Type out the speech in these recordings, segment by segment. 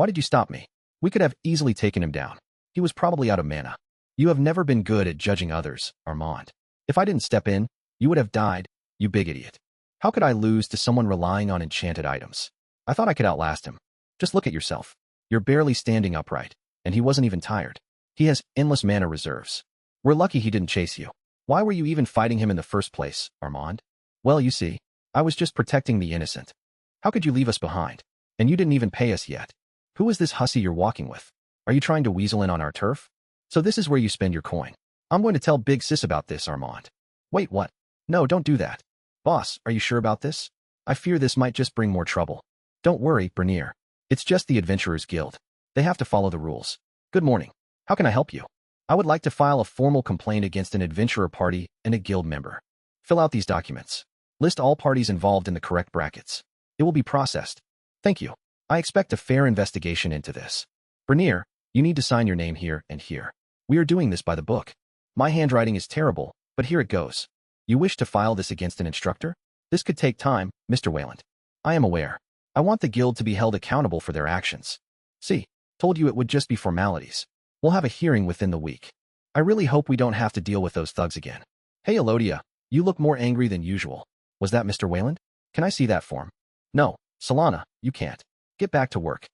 Why did you stop me? We could have easily taken him down. He was probably out of mana. You have never been good at judging others, Armand. If I didn't step in, you would have died, you big idiot. How could I lose to someone relying on enchanted items? I thought I could outlast him. Just look at yourself. You're barely standing upright, and he wasn't even tired. He has endless mana reserves. We're lucky he didn't chase you. Why were you even fighting him in the first place, Armand? Well, you see, I was just protecting the innocent. How could you leave us behind? And you didn't even pay us yet. Who is this hussy you're walking with? Are you trying to weasel in on our turf? So this is where you spend your coin. I'm going to tell Big Sis about this, Armand. Wait, what? No, don't do that. Boss, are you sure about this? I fear this might just bring more trouble. Don't worry, Bernier. It's just the Adventurers Guild. They have to follow the rules. Good morning. How can I help you? I would like to file a formal complaint against an adventurer party and a guild member. Fill out these documents. List all parties involved in the correct brackets. It will be processed. Thank you. I expect a fair investigation into this. Bernier, you need to sign your name here and here. We are doing this by the book. My handwriting is terrible, but here it goes. You wish to file this against an instructor? This could take time, Mr. Wayland. I am aware. I want the guild to be held accountable for their actions. See, told you it would just be formalities. We'll have a hearing within the week. I really hope we don't have to deal with those thugs again. Hey, Elodia, you look more angry than usual. Was that Mr. Wayland? Can I see that form? No, Solana, you can't. Get back to work.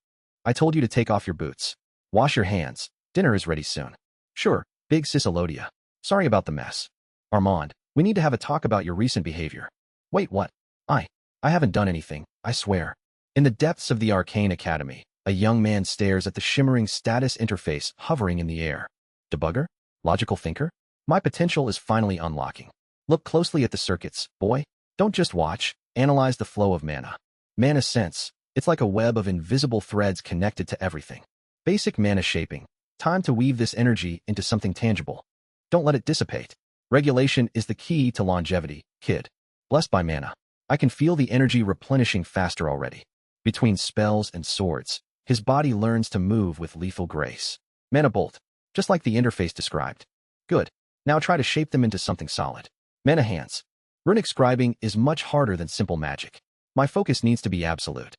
I told you to take off your boots. Wash your hands. Dinner is ready soon. Sure, Big Sis Elodia. Sorry about the mess. Armand, we need to have a talk about your recent behavior. Wait, what? I haven't done anything, I swear. In the depths of the Arcane Academy, a young man stares at the shimmering status interface hovering in the air. Debugger? Logical Thinker? My potential is finally unlocking. Look closely at the circuits, boy. Don't just watch, analyze the flow of mana. Mana sense. It's like a web of invisible threads connected to everything. Basic mana shaping. Time to weave this energy into something tangible. Don't let it dissipate. Regulation is the key to longevity, kid. Blessed by mana. I can feel the energy replenishing faster already. Between spells and swords, his body learns to move with lethal grace. Mana bolt. Just like the interface described. Good. Now try to shape them into something solid. Mana hands. Runic scribing is much harder than simple magic. My focus needs to be absolute.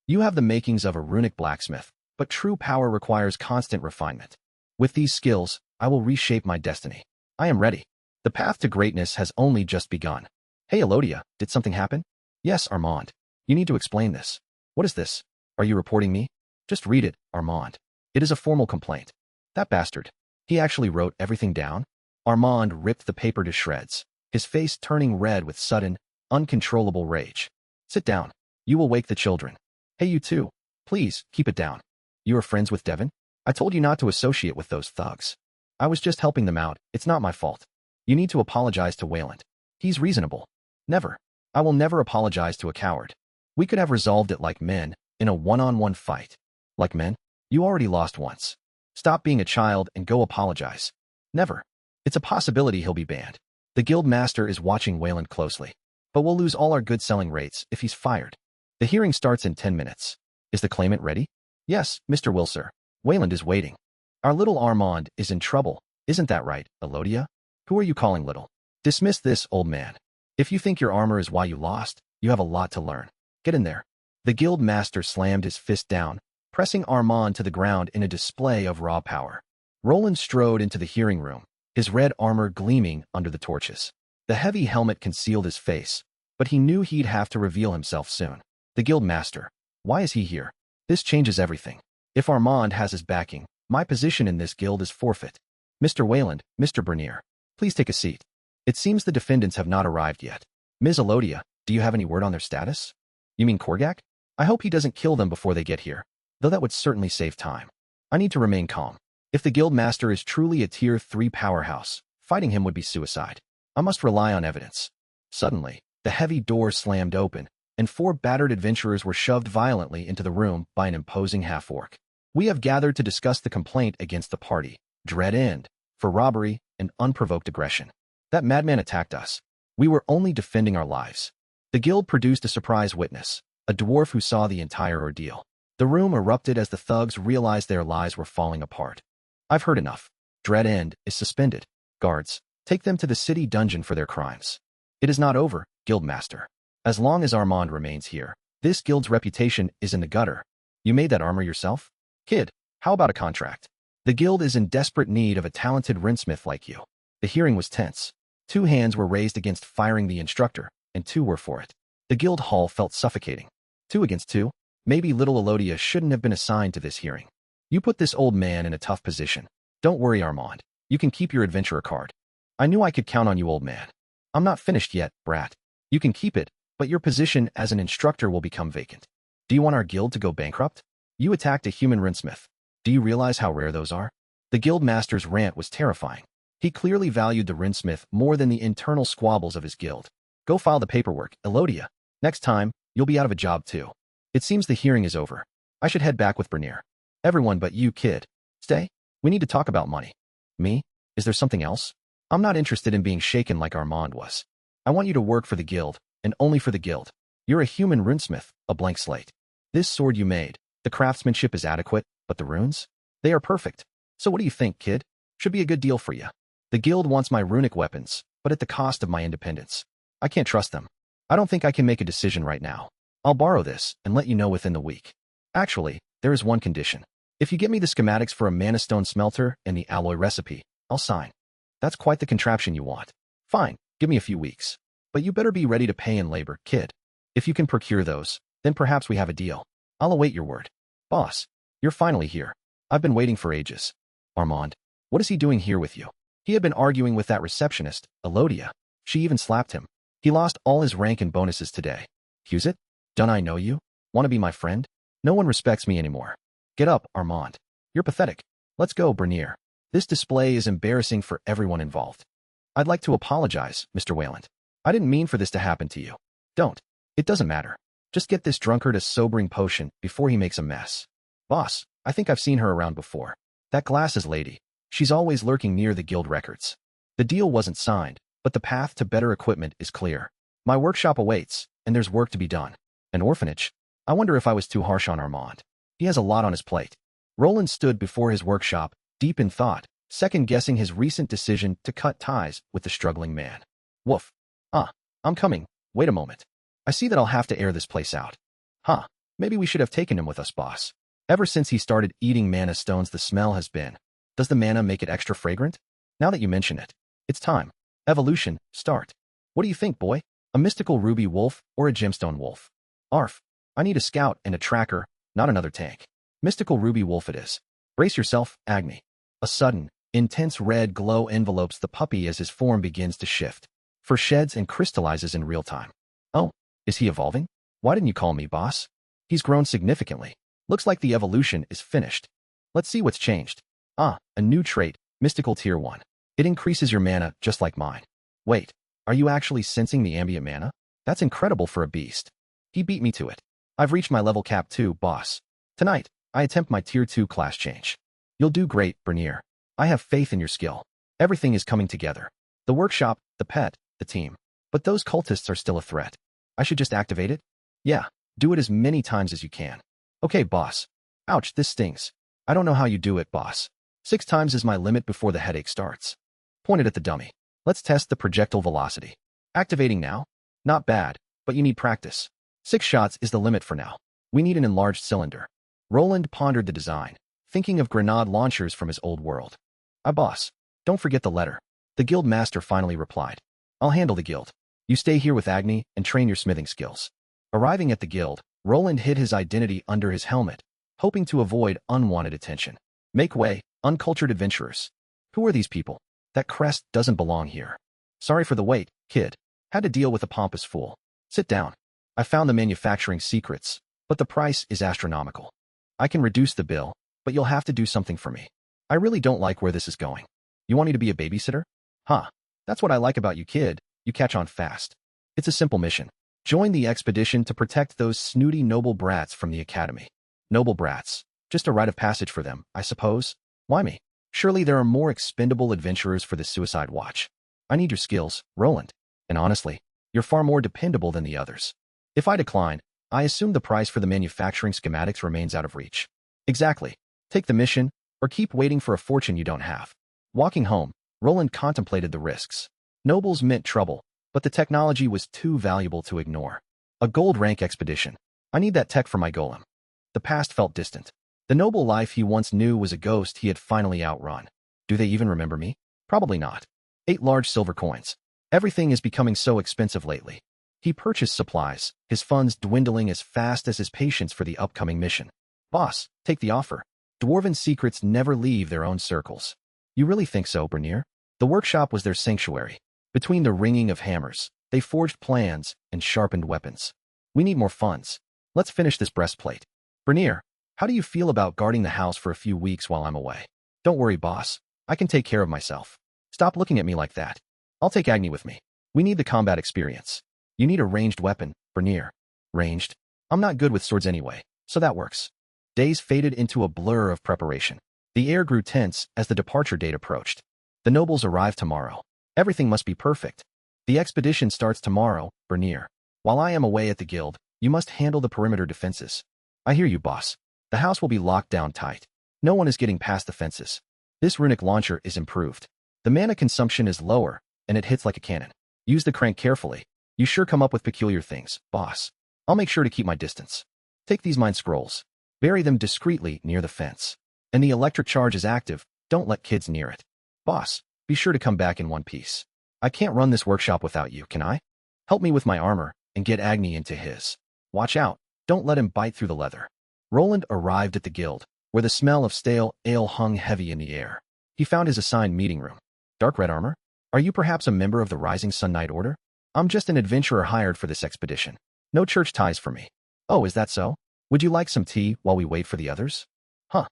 You have the makings of a runic blacksmith, but true power requires constant refinement. With these skills, I will reshape my destiny. I am ready. The path to greatness has only just begun. Hey, Elodia, did something happen? Yes, Armand. You need to explain this. What is this? Are you reporting me? Just read it, Armand. It is a formal complaint. That bastard. He actually wrote everything down? Armand ripped the paper to shreds, his face turning red with sudden, uncontrollable rage. Sit down. You will wake the children. Hey, you too. Please, keep it down. You are friends with Devon? I told you not to associate with those thugs. I was just helping them out. It's not my fault. You need to apologize to Wayland. He's reasonable. Never. I will never apologize to a coward. We could have resolved it like men, in a one-on-one fight. Like men? You already lost once. Stop being a child and go apologize. Never. It's a possibility he'll be banned. The guild master is watching Wayland closely. But we'll lose all our good selling rates if he's fired. The hearing starts in 10 minutes. Is the claimant ready? Yes, Mr. Wilser. Wayland is waiting. Our little Armand is in trouble. Isn't that right, Elodia? Who are you calling little? Dismiss this, old man. If you think your armor is why you lost, you have a lot to learn. Get in there. The guild master slammed his fist down, pressing Armand to the ground in a display of raw power. Roland strode into the hearing room, his red armor gleaming under the torches. The heavy helmet concealed his face, but he knew he'd have to reveal himself soon. The guild master. Why is he here? This changes everything. If Armand has his backing, my position in this guild is forfeit. Mr. Wayland, Mr. Bernier, please take a seat. It seems the defendants have not arrived yet. Ms. Elodia, do you have any word on their status? You mean Korgak? I hope he doesn't kill them before they get here, though that would certainly save time. I need to remain calm. If the guild master is truly a tier 3 powerhouse, fighting him would be suicide. I must rely on evidence. Suddenly, the heavy door slammed open, and 4 battered adventurers were shoved violently into the room by an imposing half-orc. We have gathered to discuss the complaint against the party, Dread End, for robbery and unprovoked aggression. That madman attacked us. We were only defending our lives. The guild produced a surprise witness, a dwarf who saw the entire ordeal. The room erupted as the thugs realized their lives were falling apart. I've heard enough. Dread End is suspended. Guards, take them to the city dungeon for their crimes. It is not over, Guildmaster. As long as Armand remains here, this guild's reputation is in the gutter. You made that armor yourself? Kid, how about a contract? The guild is in desperate need of a talented Runesmith like you. The hearing was tense. 2 hands were raised against firing the instructor, and 2 were for it. The guild hall felt suffocating. 2 against 2? Maybe little Elodia shouldn't have been assigned to this hearing. You put this old man in a tough position. Don't worry, Armand. You can keep your adventurer card. I knew I could count on you, old man. I'm not finished yet, brat. You can keep it, but your position as an instructor will become vacant. Do you want our guild to go bankrupt? You attacked a human Runesmith. Do you realize how rare those are? The guild master's rant was terrifying. He clearly valued the Runesmith more than the internal squabbles of his guild. Go file the paperwork, Elodia. Next time, you'll be out of a job too. It seems the hearing is over. I should head back with Bernier. Everyone but you, kid. Stay. We need to talk about money. Me? Is there something else? I'm not interested in being shaken like Armand was. I want you to work for the guild, and only for the guild. You're a human Runesmith, a blank slate. This sword you made, the craftsmanship is adequate, but the runes? They are perfect. So what do you think, kid? Should be a good deal for you. The guild wants my runic weapons, but at the cost of my independence. I can't trust them. I don't think I can make a decision right now. I'll borrow this and let you know within the week. Actually, there is one condition. If you get me the schematics for a mana stone smelter and the alloy recipe, I'll sign. That's quite the contraption you want. Fine, give me a few weeks. But you better be ready to pay in labor, kid. If you can procure those, then perhaps we have a deal. I'll await your word. Boss, you're finally here. I've been waiting for ages. Armand, what is he doing here with you? He had been arguing with that receptionist, Elodia. She even slapped him. He lost all his rank and bonuses today. Hewsett? Don't I know you? Want to be my friend? No one respects me anymore. Get up, Armand. You're pathetic. Let's go, Bernier. This display is embarrassing for everyone involved. I'd like to apologize, Mr. Wayland. I didn't mean for this to happen to you. Don't. It doesn't matter. Just get this drunkard a sobering potion before he makes a mess. Boss, I think I've seen her around before. That glasses lady. She's always lurking near the guild records. The deal wasn't signed, but the path to better equipment is clear. My workshop awaits, and there's work to be done. An orphanage? I wonder if I was too harsh on Armand. He has a lot on his plate. Roland stood before his workshop, deep in thought, second-guessing his recent decision to cut ties with the struggling man. Woof. I'm coming. Wait a moment. I see that I'll have to air this place out. Maybe we should have taken him with us, boss. Ever since he started eating mana stones, the smell has been. Does the mana make it extra fragrant? Now that you mention it, it's time. Evolution, start. What do you think, boy? A mystical ruby wolf or a gemstone wolf? Arf. I need a scout and a tracker, not another tank. Mystical ruby wolf it is. Brace yourself, Agni. A sudden, intense red glow envelopes the puppy as his form begins to shift. For sheds and crystallizes in real time. Oh, is he evolving? Why didn't you call me, boss? He's grown significantly. Looks like the evolution is finished. Let's see what's changed. A new trait, Mystical Tier 1. It increases your mana just like mine. Wait, are you actually sensing the ambient mana? That's incredible for a beast. He beat me to it. I've reached my level cap 2, boss. Tonight, I attempt my Tier 2 class change. You'll do great, Bernier. I have faith in your skill. Everything is coming together. The workshop, the pet, the team. But those cultists are still a threat. I should just activate it? Yeah, do it as many times as you can. Okay, boss. Ouch, this stings. I don't know how you do it, boss. 6 times is my limit before the headache starts. Pointed at the dummy. Let's test the projectile velocity. Activating now? Not bad, but you need practice. 6 shots is the limit for now. We need an enlarged cylinder. Roland pondered the design, thinking of grenade launchers from his old world. Boss. Don't forget the letter. The guild master finally replied. I'll handle the guild. You stay here with Agni and train your smithing skills. Arriving at the guild, Roland hid his identity under his helmet, hoping to avoid unwanted attention. Make way, uncultured adventurers. Who are these people? That crest doesn't belong here. Sorry for the wait, kid. Had to deal with a pompous fool. Sit down. I found the manufacturing secrets, but the price is astronomical. I can reduce the bill, but you'll have to do something for me. I really don't like where this is going. You want me to be a babysitter? That's what I like about you, kid. You catch on fast. It's a simple mission. Join the expedition to protect those snooty noble brats from the academy. Noble brats. Just a rite of passage for them, I suppose. Why me? Surely there are more expendable adventurers for the suicide watch. I need your skills, Roland. And honestly, you're far more dependable than the others. If I decline, I assume the price for the manufacturing schematics remains out of reach. Exactly. Take the mission, or keep waiting for a fortune you don't have. Walking home, Roland contemplated the risks. Nobles meant trouble, but the technology was too valuable to ignore. A gold rank expedition. I need that tech for my golem. The past felt distant. The noble life he once knew was a ghost he had finally outrun. Do they even remember me? Probably not. 8 large silver coins. Everything is becoming so expensive lately. He purchased supplies, his funds dwindling as fast as his patience for the upcoming mission. Boss, take the offer. Dwarven secrets never leave their own circles. You really think so, Bernier? The workshop was their sanctuary. Between the ringing of hammers, they forged plans and sharpened weapons. We need more funds. Let's finish this breastplate. Bernier, how do you feel about guarding the house for a few weeks while I'm away? Don't worry, boss. I can take care of myself. Stop looking at me like that. I'll take Agni with me. We need the combat experience. You need a ranged weapon, Bernier. Ranged? I'm not good with swords anyway, so that works. Days faded into a blur of preparation. The air grew tense as the departure date approached. The nobles arrive tomorrow. Everything must be perfect. The expedition starts tomorrow, Bernier. While I am away at the guild, you must handle the perimeter defenses. I hear you, boss. The house will be locked down tight. No one is getting past the fences. This runic launcher is improved. The mana consumption is lower, and it hits like a cannon. Use the crank carefully. You sure come up with peculiar things, boss. I'll make sure to keep my distance. Take these mind scrolls. Bury them discreetly near the fence. And the electric charge is active. Don't let kids near it. Boss, be sure to come back in one piece. I can't run this workshop without you, can I? Help me with my armor, and get Agni into his. Watch out. Don't let him bite through the leather. Roland arrived at the guild, where the smell of stale ale hung heavy in the air. He found his assigned meeting room. Dark red armor? Are you perhaps a member of the Rising Sun Knight Order? I'm just an adventurer hired for this expedition. No church ties for me. Oh, is that so? Would you like some tea while we wait for the others? Huh.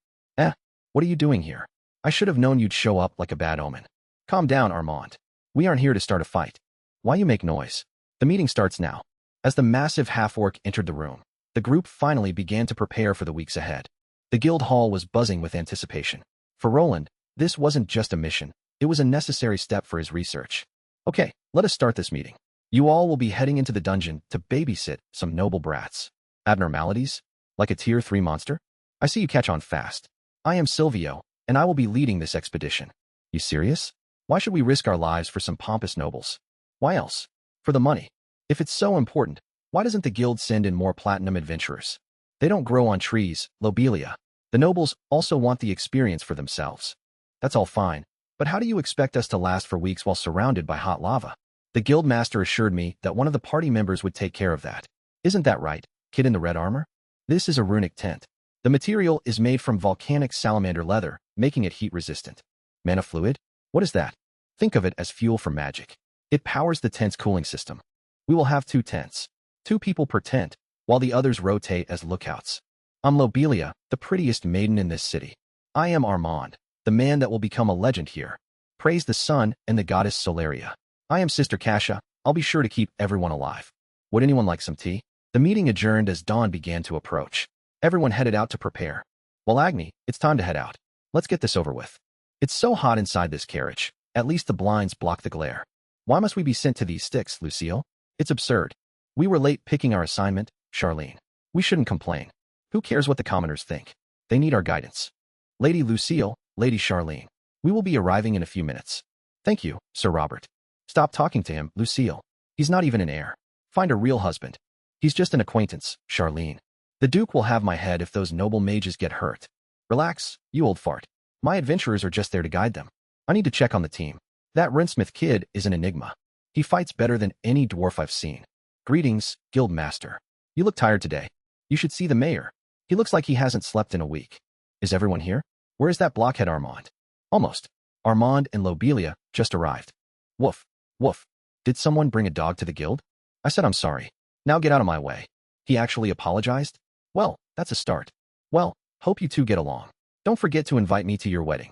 What are you doing here? I should have known you'd show up like a bad omen. Calm down, Armand. We aren't here to start a fight. Why you make noise? The meeting starts now. As the massive half-orc entered the room, the group finally began to prepare for the weeks ahead. The guild hall was buzzing with anticipation. For Roland, this wasn't just a mission. It was a necessary step for his research. Okay, let us start this meeting. You all will be heading into the dungeon to babysit some noble brats. Abnormalities? Like a tier 3 monster? I see you catch on fast. I am Silvio, and I will be leading this expedition. You serious? Why should we risk our lives for some pompous nobles? Why else? For the money. If it's so important, why doesn't the guild send in more platinum adventurers? They don't grow on trees, lobelia. The nobles also want the experience for themselves. That's all fine, but how do you expect us to last for weeks while surrounded by hot lava? The guild master assured me that one of the party members would take care of that. Isn't that right, kid in the red armor? This is a runic tent. The material is made from volcanic salamander leather, making it heat-resistant. Mana fluid? What is that? Think of it as fuel for magic. It powers the tent's cooling system. We will have 2 tents. 2 people per tent, while the others rotate as lookouts. I'm Lobelia, the prettiest maiden in this city. I am Armand, the man that will become a legend here. Praise the sun and the goddess Solaria. I am Sister Kasha. I'll be sure to keep everyone alive. Would anyone like some tea? The meeting adjourned as dawn began to approach. Everyone headed out to prepare. Well, Agni, it's time to head out. Let's get this over with. It's so hot inside this carriage. At least the blinds block the glare. Why must we be sent to these sticks, Lucille? It's absurd. We were late picking our assignment, Charlene. We shouldn't complain. Who cares what the commoners think? They need our guidance. Lady Lucille, Lady Charlene. We will be arriving in a few minutes. Thank you, Sir Robert. Stop talking to him, Lucille. He's not even an heir. Find a real husband. He's just an acquaintance, Charlene. The Duke will have my head if those noble mages get hurt. Relax, you old fart. My adventurers are just there to guide them. I need to check on the team. That Runesmith kid is an enigma. He fights better than any dwarf I've seen. Greetings, Guild Master. You look tired today. You should see the mayor. He looks like he hasn't slept in a week. Is everyone here? Where is that blockhead Armand? Almost. Armand and Lobelia just arrived. Woof, woof. Did someone bring a dog to the guild? I said I'm sorry. Now get out of my way. He actually apologized? Well, that's a start. Well, hope you two get along. Don't forget to invite me to your wedding.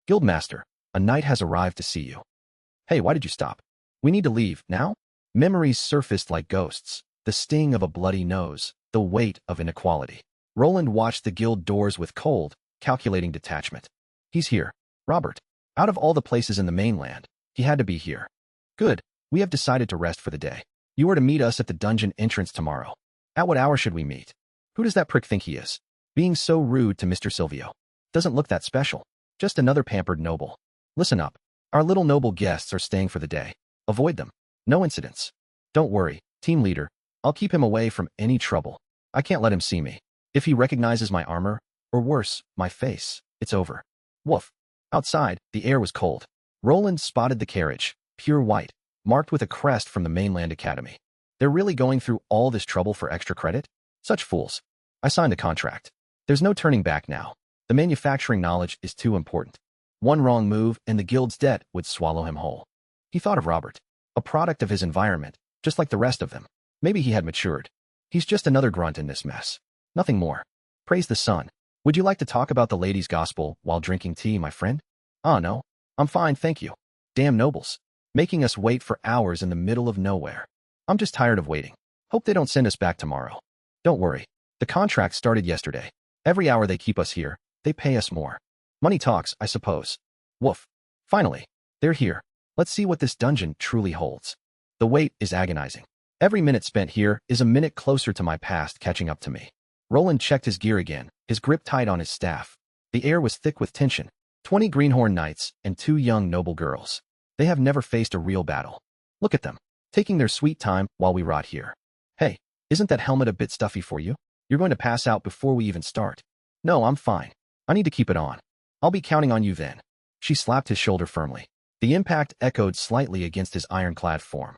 Guildmaster, a knight has arrived to see you. Hey, why did you stop? We need to leave, now? Memories surfaced like ghosts. The sting of a bloody nose. The weight of inequality. Roland watched the guild doors with cold, calculating detachment. He's here. Robert. Out of all the places in the mainland, he had to be here. Good. We have decided to rest for the day. You are to meet us at the dungeon entrance tomorrow. At what hour should we meet? Who does that prick think he is? Being so rude to Mr. Silvio. Doesn't look that special. Just another pampered noble. Listen up. Our little noble guests are staying for the day. Avoid them. No incidents. Don't worry, team leader. I'll keep him away from any trouble. I can't let him see me. If he recognizes my armor, Or worse, my face. It's over. Woof. Outside, the air was cold. Roland spotted the carriage, pure white, marked with a crest from the mainland academy. They're really going through all this trouble for extra credit? Such fools. I signed a contract. There's no turning back now. The manufacturing knowledge is too important. One wrong move and the guild's debt would swallow him whole. He thought of Robert, a product of his environment, just like the rest of them. Maybe he had matured. He's just another grunt in this mess. Nothing more. Praise the sun. Would you like to talk about the ladies' gospel while drinking tea, my friend? No. I'm fine, thank you. Damn nobles. Making us wait for hours in the middle of nowhere. I'm just tired of waiting. Hope they don't send us back tomorrow. Don't worry. The contract started yesterday. Every hour they keep us here, they pay us more. Money talks, I suppose. Woof. Finally, they're here. Let's see what this dungeon truly holds. The wait is agonizing. Every minute spent here is a minute closer to my past catching up to me. Roland checked his gear again, his grip tight on his staff. The air was thick with tension. 20 greenhorn knights and 2 young noble girls. They have never faced a real battle. Look at them, taking their sweet time while we rot here. Hey, isn't that helmet a bit stuffy for you? You're going to pass out before we even start. No, I'm fine. I need to keep it on. I'll be counting on you then. She slapped his shoulder firmly. The impact echoed slightly against his ironclad form.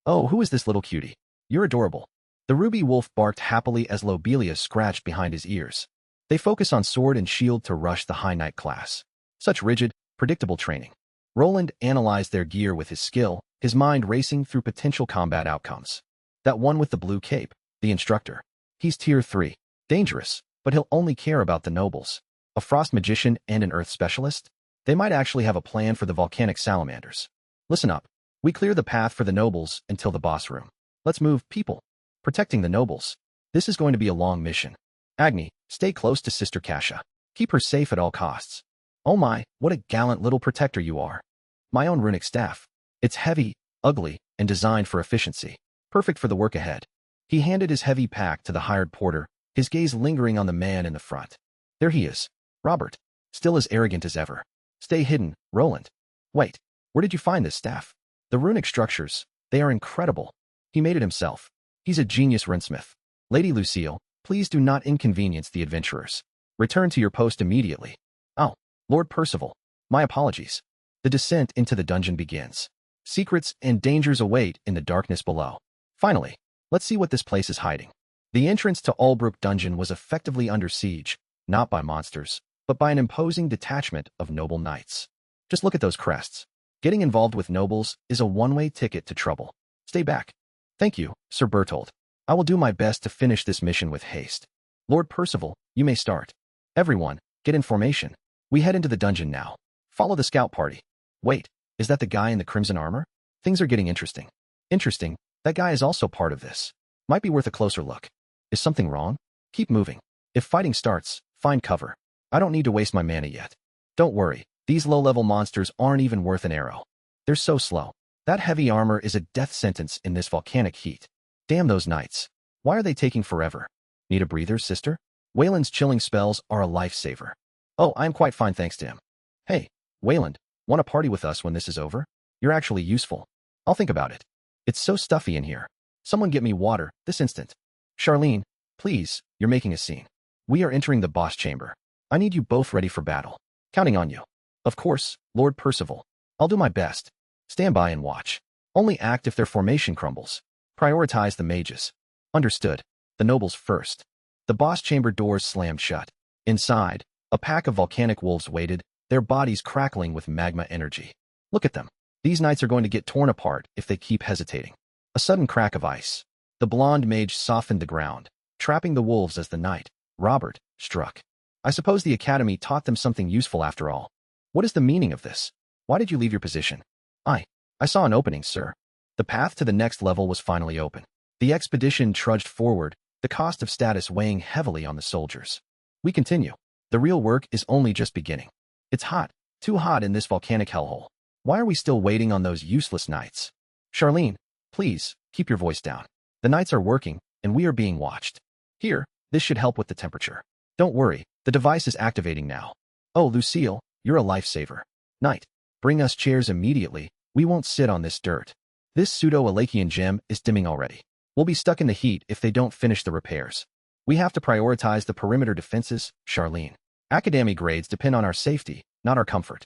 Oh, who is this little cutie? You're adorable. The ruby wolf barked happily as Lobelia scratched behind his ears. They focus on sword and shield to rush the high knight class. Such rigid, predictable training. Roland analyzed their gear with his skill, his mind racing through potential combat outcomes. That one with the blue cape, the instructor. He's tier 3. Dangerous, but he'll only care about the nobles. A frost magician and an earth specialist? They might actually have a plan for the volcanic salamanders. Listen up. We clear the path for the nobles until the boss room. Let's move, people. Protecting the nobles. This is going to be a long mission. Agni, stay close to Sister Kasha. Keep her safe at all costs. Oh my, what a gallant little protector you are. My own runic staff. It's heavy, ugly, and designed for efficiency. Perfect for the work ahead. He handed his heavy pack to the hired porter, his gaze lingering on the man in the front. There he is. Robert. Still as arrogant as ever. Stay hidden, Roland. Wait, where did you find this staff? The runic structures, they are incredible. He made it himself. He's a genius Runesmith. Lady Lucille, please do not inconvenience the adventurers. Return to your post immediately. Oh, Lord Percival. My apologies. The descent into the dungeon begins. Secrets and dangers await in the darkness below. Finally, let's see what this place is hiding. The entrance to Allbrook Dungeon was effectively under siege, not by monsters, but by an imposing detachment of noble knights. Just look at those crests. Getting involved with nobles is a one-way ticket to trouble. Stay back. Thank you, Sir Bertold. I will do my best to finish this mission with haste. Lord Percival, you may start. Everyone, get in formation. We head into the dungeon now. Follow the scout party. Wait, is that the guy in the crimson armor? Things are getting interesting. Interesting, that guy is also part of this. Might be worth a closer look. Is something wrong? Keep moving. If fighting starts, find cover. I don't need to waste my mana yet. Don't worry, these low-level monsters aren't even worth an arrow. They're so slow. That heavy armor is a death sentence in this volcanic heat. Damn those knights. Why are they taking forever? Need a breather, sister? Wayland's chilling spells are a lifesaver. Oh, I'm quite fine thanks to him. Hey, Wayland, want to party with us when this is over? You're actually useful. I'll think about it. It's so stuffy in here. Someone get me water, this instant. Charlene, please, you're making a scene. We are entering the boss chamber. I need you both ready for battle. Counting on you. Of course, Lord Percival. I'll do my best. Stand by and watch. Only act if their formation crumbles. Prioritize the mages. Understood. The nobles first. The boss chamber doors slammed shut. Inside, a pack of volcanic wolves waited, their bodies crackling with magma energy. Look at them. These knights are going to get torn apart if they keep hesitating. A sudden crack of ice. The blonde mage softened the ground, trapping the wolves as the knight, Robert, struck. I suppose the academy taught them something useful after all. What is the meaning of this? Why did you leave your position? I saw an opening, sir. The path to the next level was finally open. The expedition trudged forward, the cost of status weighing heavily on the soldiers. We continue. The real work is only just beginning. It's hot, too hot in this volcanic hellhole. Why are we still waiting on those useless knights? Charlene, please, keep your voice down. The knights are working, and we are being watched. Here, this should help with the temperature. Don't worry, the device is activating now. Oh, Lucille, you're a lifesaver. Knight, bring us chairs immediately. We won't sit on this dirt. This pseudo-Alakian gem is dimming already. We'll be stuck in the heat if they don't finish the repairs. We have to prioritize the perimeter defenses, Charlene. Academy grades depend on our safety, not our comfort.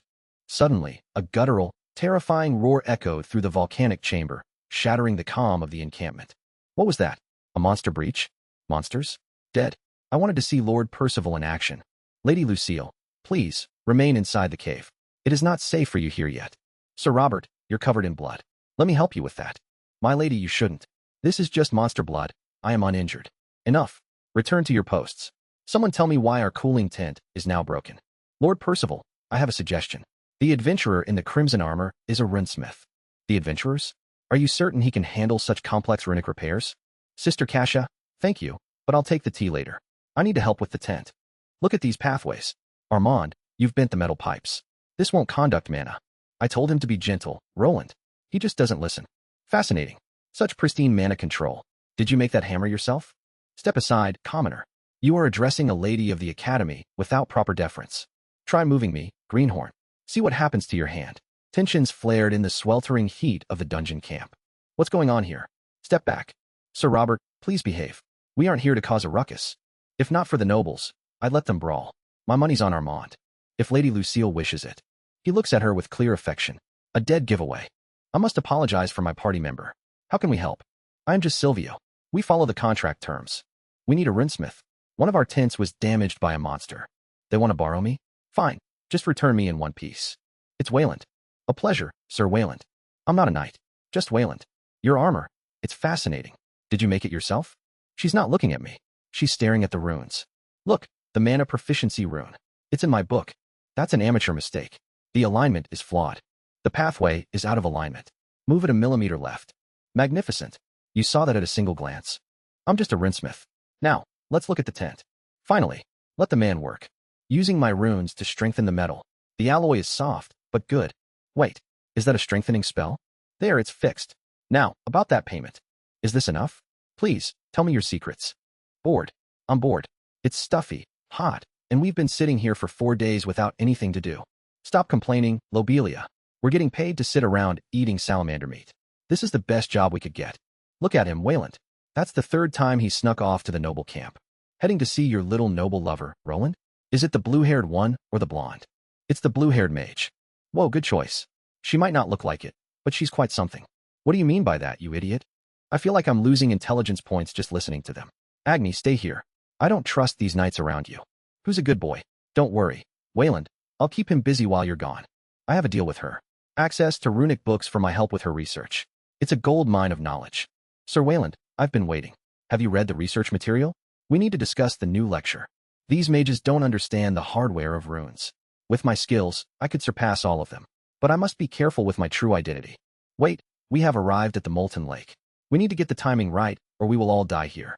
Suddenly, a guttural, terrifying roar echoed through the volcanic chamber, shattering the calm of the encampment. What was that? A monster breach? Monsters? Dead. I wanted to see Lord Percival in action. Lady Lucille, please, remain inside the cave. It is not safe for you here yet. Sir Robert, you're covered in blood. Let me help you with that. My lady, you shouldn't. This is just monster blood. I am uninjured. Enough. Return to your posts. Someone tell me why our cooling tent is now broken. Lord Percival, I have a suggestion. The adventurer in the crimson armor is a Runesmith. The adventurers? Are you certain he can handle such complex runic repairs? Sister Kasia, thank you, but I'll take the tea later. I need to help with the tent. Look at these pathways. Armand, you've bent the metal pipes. This won't conduct mana. I told him to be gentle, Roland. He just doesn't listen. Fascinating. Such pristine mana control. Did you make that hammer yourself? Step aside, commoner. You are addressing a lady of the academy without proper deference. Try moving me, greenhorn. See what happens to your hand. Tensions flared in the sweltering heat of the dungeon camp. What's going on here? Step back. Sir Robert, please behave. We aren't here to cause a ruckus. If not for the nobles, I'd let them brawl. My money's on Armand. If Lady Lucille wishes it. He looks at her with clear affection. A dead giveaway. I must apologize for my party member. How can we help? I am just Silvio. We follow the contract terms. We need a Runesmith. One of our tents was damaged by a monster. They want to borrow me? Fine. Just return me in one piece. It's Wayland. A pleasure, Sir Wayland. I'm not a knight. Just Wayland. Your armor. It's fascinating. Did you make it yourself? She's not looking at me. She's staring at the runes. Look, the mana proficiency rune. It's in my book. That's an amateur mistake. The alignment is flawed. The pathway is out of alignment. Move it a millimeter left. Magnificent. You saw that at a single glance. I'm just a Runesmith. Now, let's look at the tent. Finally, let the man work. Using my runes to strengthen the metal. The alloy is soft, but good. Wait, is that a strengthening spell? There, it's fixed. Now, about that payment. Is this enough? Please, tell me your secrets. Bored. I'm bored. It's stuffy, hot, and we've been sitting here for 4 days without anything to do. Stop complaining, Lobelia. We're getting paid to sit around eating salamander meat. This is the best job we could get. Look at him, Wayland. That's the 3rd time he snuck off to the noble camp. Heading to see your little noble lover, Roland? Is it the blue-haired one or the blonde? It's the blue-haired mage. Whoa, good choice. She might not look like it, but she's quite something. What do you mean by that, you idiot? I feel like I'm losing intelligence points just listening to them. Agni, stay here. I don't trust these knights around you. Who's a good boy? Don't worry. Wayland, I'll keep him busy while you're gone. I have a deal with her. Access to runic books for my help with her research. It's a gold mine of knowledge. Sir Wayland, I've been waiting. Have you read the research material? We need to discuss the new lecture. These mages don't understand the hardware of runes. With my skills, I could surpass all of them. But I must be careful with my true identity. Wait, we have arrived at the Molten Lake. We need to get the timing right, or we will all die here.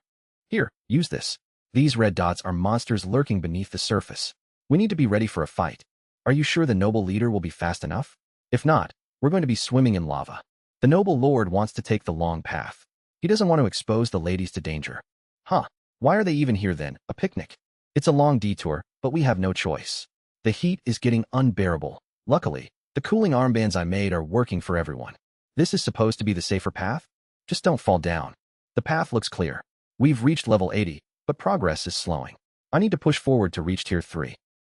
Here, use this. These red dots are monsters lurking beneath the surface. We need to be ready for a fight. Are you sure the noble leader will be fast enough? If not, we're going to be swimming in lava. The noble lord wants to take the long path. He doesn't want to expose the ladies to danger. Huh, why are they even here then? A picnic? It's a long detour, but we have no choice. The heat is getting unbearable. Luckily, the cooling armbands I made are working for everyone. This is supposed to be the safer path? Just don't fall down. The path looks clear. We've reached level 80, but progress is slowing. I need to push forward to reach tier 3.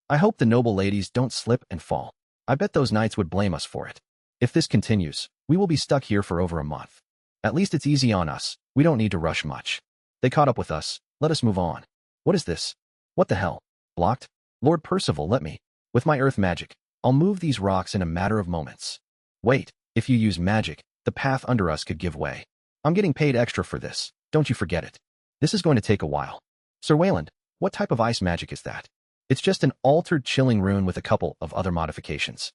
I hope the noble ladies don't slip and fall. I bet those knights would blame us for it. If this continues, we will be stuck here for over a month. At least it's easy on us. We don't need to rush much. They caught up with us. Let us move on. What is this? What the hell? Blocked? Lord Percival, let me. With my earth magic, I'll move these rocks in a matter of moments. Wait, if you use magic, the path under us could give way. I'm getting paid extra for this. Don't you forget it. This is going to take a while. Sir Wayland, what type of ice magic is that? It's just an altered chilling rune with a couple of other modifications.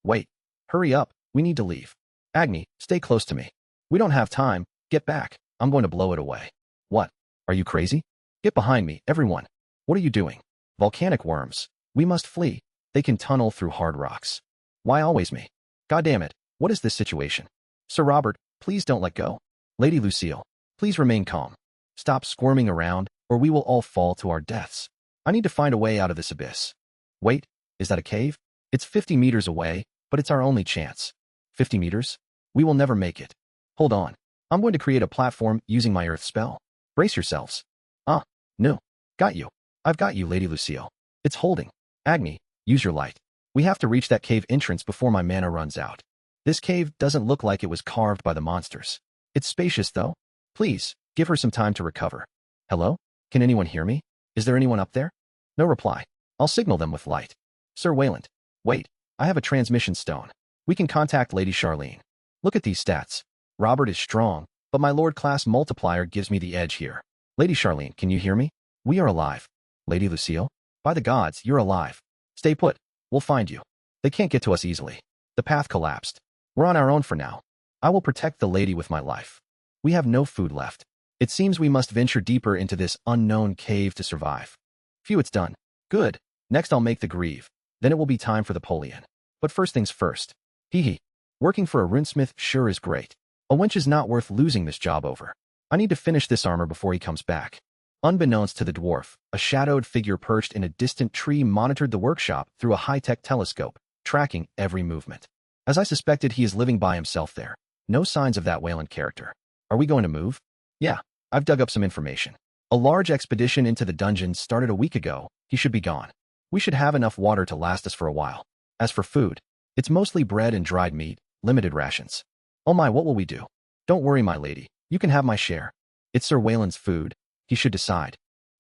Wait, hurry up. We need to leave. Agni, stay close to me. We don't have time. Get back. I'm going to blow it away. What? Are you crazy? Get behind me, everyone. What are you doing? Volcanic worms. We must flee. They can tunnel through hard rocks. Why always me? God damn it. What is this situation? Sir Robert, please don't let go. Lady Lucille, please remain calm. Stop squirming around, or we will all fall to our deaths. I need to find a way out of this abyss. Wait, is that a cave? It's 50 meters away, but it's our only chance. 50 meters? We will never make it. Hold on. I'm going to create a platform using my earth spell. Brace yourselves. Ah, no. Got you. I've got you, Lady Lucille. It's holding. Agni, use your light. We have to reach that cave entrance before my mana runs out. This cave doesn't look like it was carved by the monsters. It's spacious, though. Please, give her some time to recover. Hello? Can anyone hear me? Is there anyone up there? No reply. I'll signal them with light. Sir Wayland. Wait, I have a transmission stone. We can contact Lady Charlene. Look at these stats. Robert is strong, but my Lord class multiplier gives me the edge here. Lady Charlene, can you hear me? We are alive. Lady Lucille? By the gods, you're alive. Stay put. We'll find you. They can't get to us easily. The path collapsed. We're on our own for now. I will protect the lady with my life. We have no food left. It seems we must venture deeper into this unknown cave to survive. Phew, it's done. Good. Next I'll make the Grieve. Then it will be time for the Polian. But first things first. Hee hee. Working for a runesmith sure is great. A wench is not worth losing this job over. I need to finish this armor before he comes back. Unbeknownst to the dwarf, a shadowed figure perched in a distant tree monitored the workshop through a high-tech telescope, tracking every movement. As I suspected, he is living by himself there. No signs of that Wayland character. Are we going to move? Yeah, I've dug up some information. A large expedition into the dungeons started a week ago. He should be gone. We should have enough water to last us for a while. As for food, it's mostly bread and dried meat, limited rations. Oh my, what will we do? Don't worry, my lady. You can have my share. It's Sir Wayland's food. He should decide.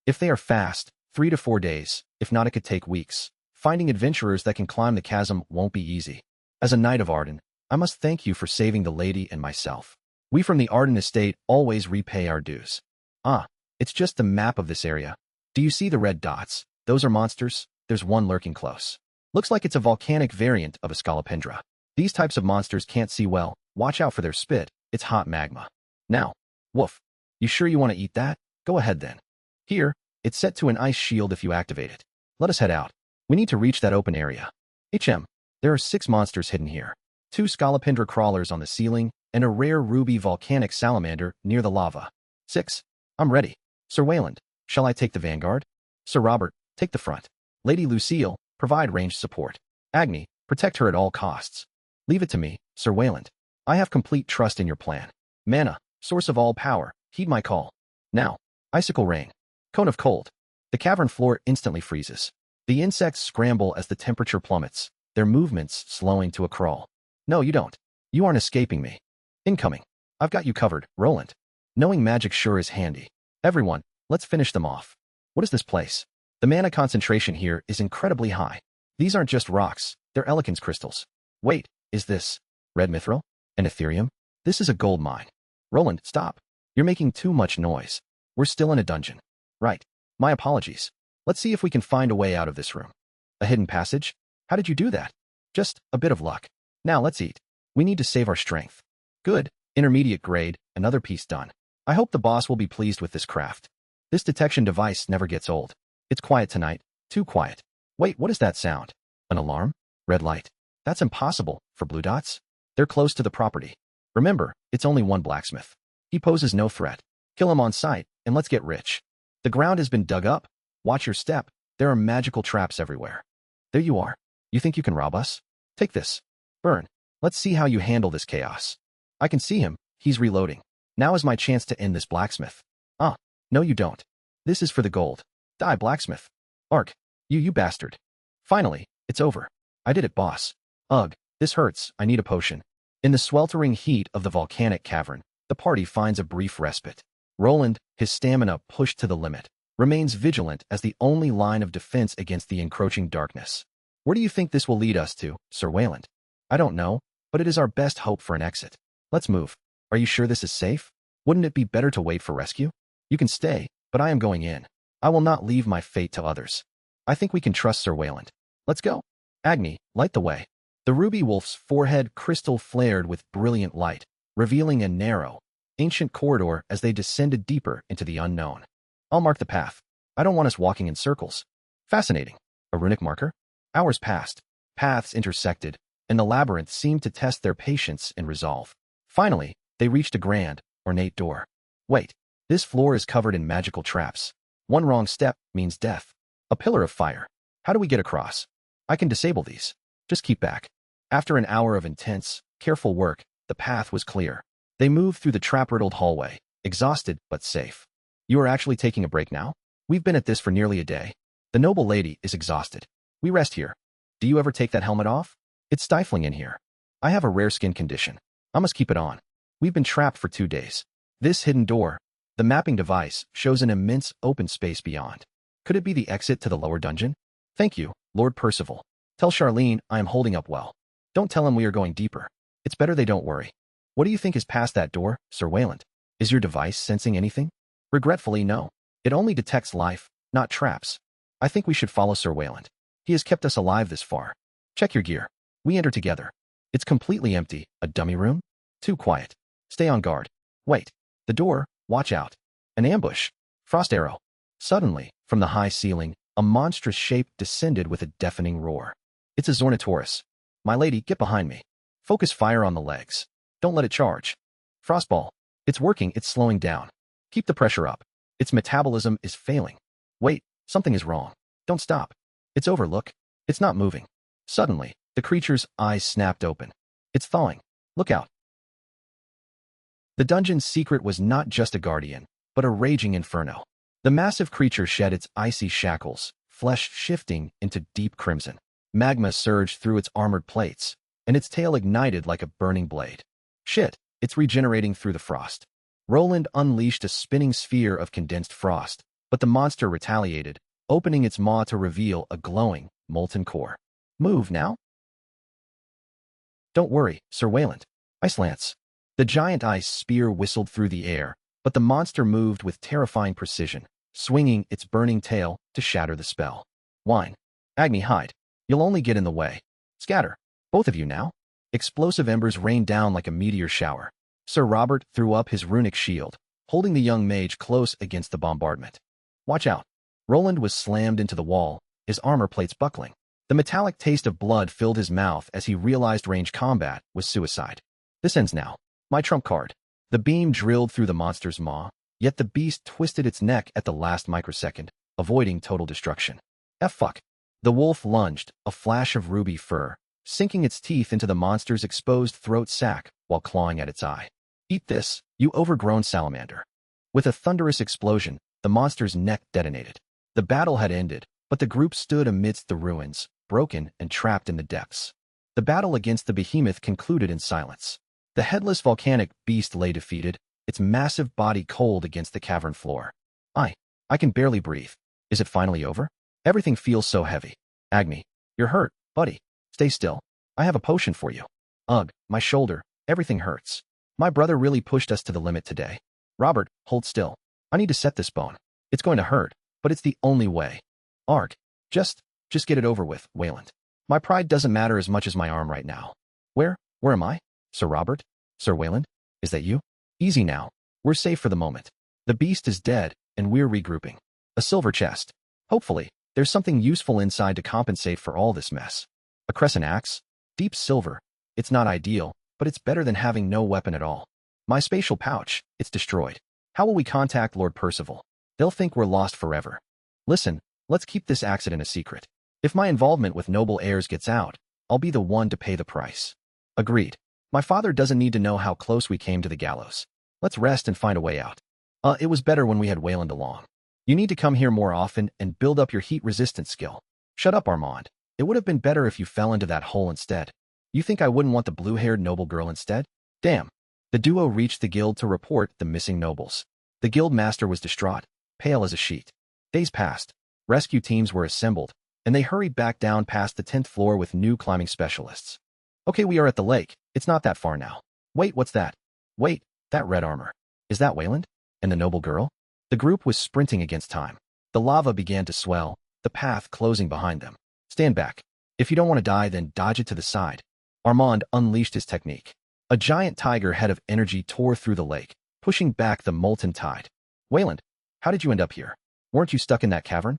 If they are fast, 3 to 4 days. If not, it could take weeks. Finding adventurers that can climb the chasm won't be easy. As a knight of Arden, I must thank you for saving the lady and myself. We from the Arden estate always repay our dues. Ah, it's just the map of this area. Do you see the red dots? Those are monsters. There's one lurking close. Looks like it's a volcanic variant of a scolopendra. These types of monsters can't see well. Watch out for their spit. It's hot magma. Now, woof. You sure you want to eat that? Go ahead then. Here, it's set to an ice shield if you activate it. Let us head out. We need to reach that open area. There are 6 monsters hidden here. 2 scolopendra crawlers on the ceiling, and a rare ruby volcanic salamander near the lava. 6. I'm ready. Sir Wayland, shall I take the vanguard? Sir Robert, take the front. Lady Lucille, provide ranged support. Agni, protect her at all costs. Leave it to me, Sir Wayland. I have complete trust in your plan. Mana, source of all power, heed my call. Now, icicle rain. Cone of cold. The cavern floor instantly freezes. The insects scramble as the temperature plummets, their movements slowing to a crawl. No, you don't. You aren't escaping me. Incoming. I've got you covered, Roland. Knowing magic sure is handy. Everyone, let's finish them off. What is this place? The mana concentration here is incredibly high. These aren't just rocks, they're Elikans crystals. Wait, is this red mithril? An ethereum? This is a gold mine. Roland, stop. You're making too much noise. We're still in a dungeon. Right. My apologies. Let's see if we can find a way out of this room. A hidden passage? How did you do that? Just a bit of luck. Now let's eat. We need to save our strength. Good. Intermediate grade, another piece done. I hope the boss will be pleased with this craft. This detection device never gets old. It's quiet tonight. Too quiet. Wait, what is that sound? An alarm? Red light. That's impossible, for blue dots. They're close to the property. Remember, it's only one blacksmith. He poses no threat. Kill him on sight, and let's get rich. The ground has been dug up. Watch your step. There are magical traps everywhere. There you are. You think you can rob us? Take this. Burn. Let's see how you handle this chaos. I can see him. He's reloading. Now is my chance to end this blacksmith. Ah, no you don't. This is for the gold. Die, blacksmith. Ark. You bastard. Finally, it's over. I did it, boss. Ugh, this hurts. I need a potion. In the sweltering heat of the volcanic cavern, the party finds a brief respite. Roland, his stamina pushed to the limit, remains vigilant as the only line of defense against the encroaching darkness. Where do you think this will lead us to, Sir Wayland? I don't know, but it is our best hope for an exit. Let's move. Are you sure this is safe? Wouldn't it be better to wait for rescue? You can stay, but I am going in. I will not leave my fate to others. I think we can trust Sir Wayland. Let's go. Agni, light the way. The ruby wolf's forehead crystal flared with brilliant light, revealing a narrow, ancient corridor as they descended deeper into the unknown. I'll mark the path. I don't want us walking in circles. Fascinating. A runic marker? Hours passed. Paths intersected, and the labyrinth seemed to test their patience and resolve. Finally, they reached a grand, ornate door. Wait, this floor is covered in magical traps. One wrong step means death. A pillar of fire. How do we get across? I can disable these. Just keep back. After an hour of intense, careful work, the path was clear. They moved through the trap-riddled hallway, exhausted but safe. You are actually taking a break now? We've been at this for nearly a day. The noble lady is exhausted. We rest here. Do you ever take that helmet off? It's stifling in here. I have a rare skin condition. I must keep it on. We've been trapped for 2 days. This hidden door, the mapping device, shows an immense open space beyond. Could it be the exit to the lower dungeon? Thank you, Lord Percival. Tell Charlene I am holding up well. Don't tell him we are going deeper. It's better they don't worry. What do you think is past that door, Sir Roland? Is your device sensing anything? Regretfully, no. It only detects life, not traps. I think we should follow Sir Roland. He has kept us alive this far. Check your gear. We enter together. It's completely empty. A dummy room? Too quiet. Stay on guard. Wait. The door. Watch out. An ambush. Frost arrow. Suddenly, from the high ceiling, a monstrous shape descended with a deafening roar. It's a Zornotaurus. My lady, get behind me. Focus fire on the legs. Don't let it charge. Frostball. It's working. It's slowing down. Keep the pressure up. Its metabolism is failing. Wait, something is wrong. Don't stop. It's over, look. It's not moving. Suddenly, the creature's eyes snapped open. It's thawing. Look out. The dungeon's secret was not just a guardian, but a raging inferno. The massive creature shed its icy shackles, flesh shifting into deep crimson. Magma surged through its armored plates, and its tail ignited like a burning blade. Shit, it's regenerating through the frost. Roland unleashed a spinning sphere of condensed frost, but the monster retaliated, opening its maw to reveal a glowing, molten core. Move now? Don't worry, Sir Roland. Ice Lance. The giant ice spear whistled through the air, but the monster moved with terrifying precision, swinging its burning tail to shatter the spell. Whine. Agni, hide. You'll only get in the way. Scatter. Both of you now. Explosive embers rained down like a meteor shower. Sir Robert threw up his runic shield, holding the young mage close against the bombardment. Watch out. Roland was slammed into the wall, his armor plates buckling. The metallic taste of blood filled his mouth as he realized range combat was suicide. This ends now. My trump card. The beam drilled through the monster's maw, yet the beast twisted its neck at the last microsecond, avoiding total destruction. Fuck. The wolf lunged, a flash of ruby fur, sinking its teeth into the monster's exposed throat sac while clawing at its eye. Eat this, you overgrown salamander. With a thunderous explosion, the monster's neck detonated. The battle had ended, but the group stood amidst the ruins, broken and trapped in the depths. The battle against the behemoth concluded in silence. The headless volcanic beast lay defeated, its massive body cold against the cavern floor. I can barely breathe. Is it finally over? Everything feels so heavy. Agni, you're hurt, buddy. Stay still. I have a potion for you. Ugh, my shoulder. Everything hurts. My brother really pushed us to the limit today. Robert, hold still. I need to set this bone. It's going to hurt, but it's the only way. Arg. Just get it over with, Roland. My pride doesn't matter as much as my arm right now. Where am I? Sir Robert? Sir Roland? Is that you? Easy now. We're safe for the moment. The beast is dead, and we're regrouping. A silver chest. Hopefully, there's something useful inside to compensate for all this mess. A crescent axe? Deep silver. It's not ideal, but it's better than having no weapon at all. My spatial pouch, it's destroyed. How will we contact Lord Percival? They'll think we're lost forever. Listen, let's keep this accident a secret. If my involvement with noble heirs gets out, I'll be the one to pay the price. Agreed. My father doesn't need to know how close we came to the gallows. Let's rest and find a way out. It was better when we had Roland along. You need to come here more often and build up your heat-resistant skill. Shut up, Armand. It would have been better if you fell into that hole instead. You think I wouldn't want the blue-haired noble girl instead? Damn. The duo reached the guild to report the missing nobles. The guild master was distraught, pale as a sheet. Days passed. Rescue teams were assembled, and they hurried back down past the 10th floor with new climbing specialists. Okay, we are at the lake. It's not that far now. Wait, what's that? Wait, that red armor. Is that Roland? And the noble girl? The group was sprinting against time. The lava began to swell, the path closing behind them. Stand back. If you don't want to die, then dodge it to the side. Armand unleashed his technique. A giant tiger head of energy tore through the lake, pushing back the molten tide. Roland, how did you end up here? Weren't you stuck in that cavern?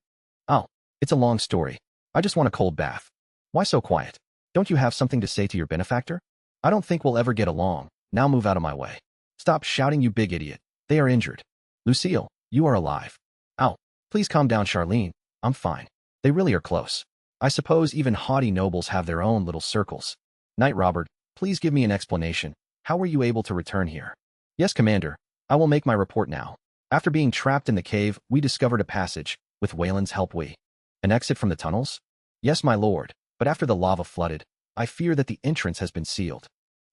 Oh, it's a long story. I just want a cold bath. Why so quiet? Don't you have something to say to your benefactor? I don't think we'll ever get along. Now move out of my way. Stop shouting, you big idiot. They are injured. Lucille, you are alive. Ow. Please calm down, Charlene. I'm fine. They really are close. I suppose even haughty nobles have their own little circles. Knight Robert, please give me an explanation. How were you able to return here? Yes, Commander. I will make my report now. After being trapped in the cave, we discovered a passage. With Wayland's help, an exit from the tunnels? Yes, my lord, but after the lava flooded, I fear that the entrance has been sealed.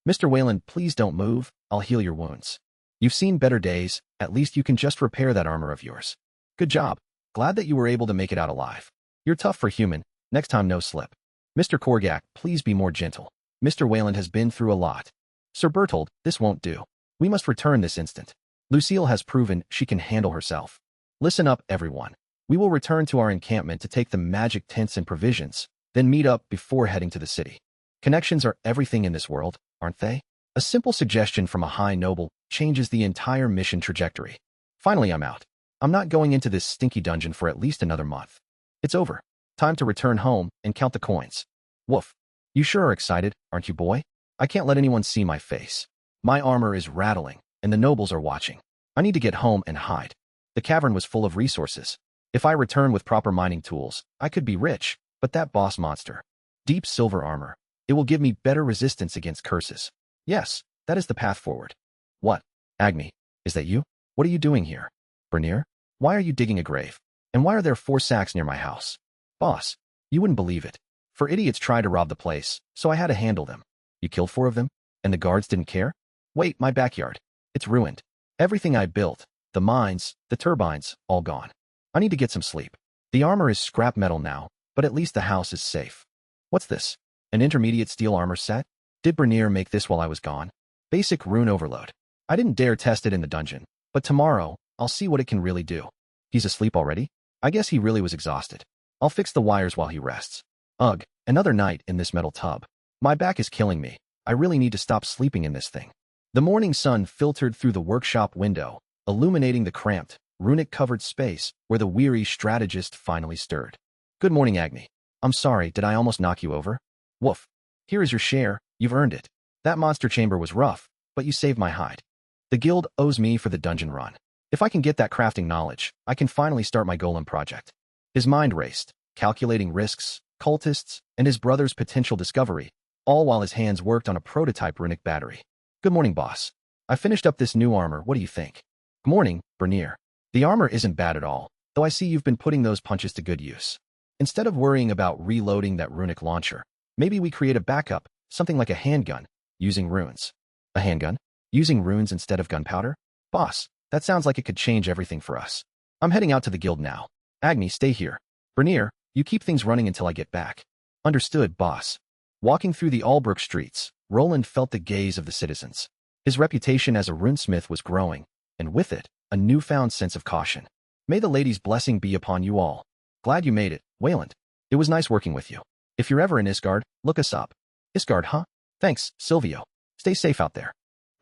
Mr. Wayland, please don't move. I'll heal your wounds. You've seen better days. At least you can just repair that armor of yours. Good job. Glad that you were able to make it out alive. You're tough for human. Next time, no slip. Mr. Korgak, please be more gentle. Mr. Wayland has been through a lot. Sir Berthold, this won't do. We must return this instant. Lucille has proven she can handle herself. Listen up, everyone. We will return to our encampment to take the magic tents and provisions, then meet up before heading to the city. Connections are everything in this world, aren't they? A simple suggestion from a high noble changes the entire mission trajectory. Finally, I'm out. I'm not going into this stinky dungeon for at least another month. It's over. Time to return home and count the coins. Woof. You sure are excited, aren't you, boy? I can't let anyone see my face. My armor is rattling, and the nobles are watching. I need to get home and hide. The cavern was full of resources. If I return with proper mining tools, I could be rich, but that boss monster. Deep silver armor. It will give me better resistance against curses. Yes, that is the path forward. What? Agni, is that you? What are you doing here? Bernier? Why are you digging a grave? And why are there 4 sacks near my house? Boss, you wouldn't believe it. 4 idiots tried to rob the place, so I had to handle them. You killed 4 of them? And the guards didn't care? Wait, my backyard. It's ruined. Everything I built, the mines, the turbines, all gone. I need to get some sleep. The armor is scrap metal now, but at least the house is safe. What's this? An intermediate steel armor set? Did Bernier make this while I was gone? Basic rune overload. I didn't dare test it in the dungeon, but tomorrow, I'll see what it can really do. He's asleep already? I guess he really was exhausted. I'll fix the wires while he rests. Ugh, another night in this metal tub. My back is killing me. I really need to stop sleeping in this thing. The morning sun filtered through the workshop window, illuminating the cramped, runic-covered space where the weary strategist finally stirred. Good morning, Agni. I'm sorry, did I almost knock you over? Woof. Here is your share, you've earned it. That monster chamber was rough, but you saved my hide. The guild owes me for the dungeon run. If I can get that crafting knowledge, I can finally start my golem project. His mind raced, calculating risks, cultists, and his brother's potential discovery, all while his hands worked on a prototype runic battery. Good morning, boss. I finished up this new armor, what do you think? Good morning, Bernier. The armor isn't bad at all, though I see you've been putting those punches to good use. Instead of worrying about reloading that runic launcher, maybe we create a backup, something like a handgun, using runes. A handgun? Using runes instead of gunpowder? Boss, that sounds like it could change everything for us. I'm heading out to the guild now. Agni, stay here. Bernier, you keep things running until I get back. Understood, boss. Walking through the Albrook streets, Roland felt the gaze of the citizens. His reputation as a runesmith was growing, and with it, a newfound sense of caution. May the lady's blessing be upon you all. Glad you made it, Wayland. It was nice working with you. If you're ever in Isgard, look us up. Isgard, huh? Thanks, Silvio. Stay safe out there.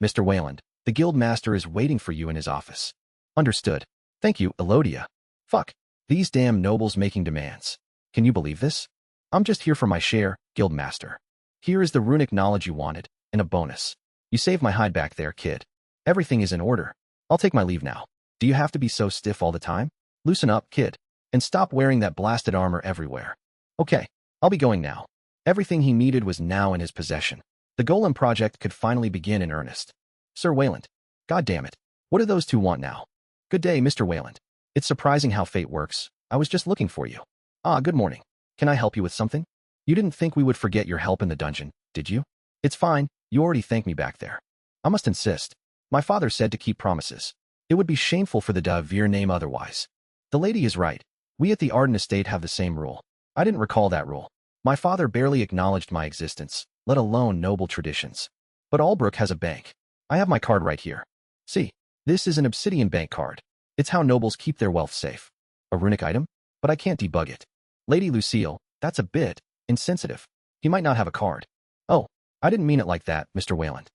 Mr. Wayland, the guild master is waiting for you in his office. Understood. Thank you, Elodia. Fuck. These damn nobles making demands. Can you believe this? I'm just here for my share, guild master. Here is the runic knowledge you wanted, and a bonus. You saved my hide back there, kid. Everything is in order. I'll take my leave now. Do you have to be so stiff all the time? Loosen up, kid, and stop wearing that blasted armor everywhere. Okay, I'll be going now. Everything he needed was now in his possession. The golem project could finally begin in earnest. Sir Wayland. God damn it. What do those two want now? Good day, Mr. Wayland. It's surprising how fate works. I was just looking for you. Ah, good morning. Can I help you with something? You didn't think we would forget your help in the dungeon, did you? It's fine. You already thanked me back there. I must insist. My father said to keep promises. It would be shameful for the Davir name otherwise. The lady is right. We at the Arden Estate have the same rule. I didn't recall that rule. My father barely acknowledged my existence, let alone noble traditions. But Albrook has a bank. I have my card right here. See, this is an obsidian bank card. It's how nobles keep their wealth safe. A runic item? But I can't debug it. Lady Lucille, that's a bit insensitive. He might not have a card. Oh, I didn't mean it like that, Mr. Wayland.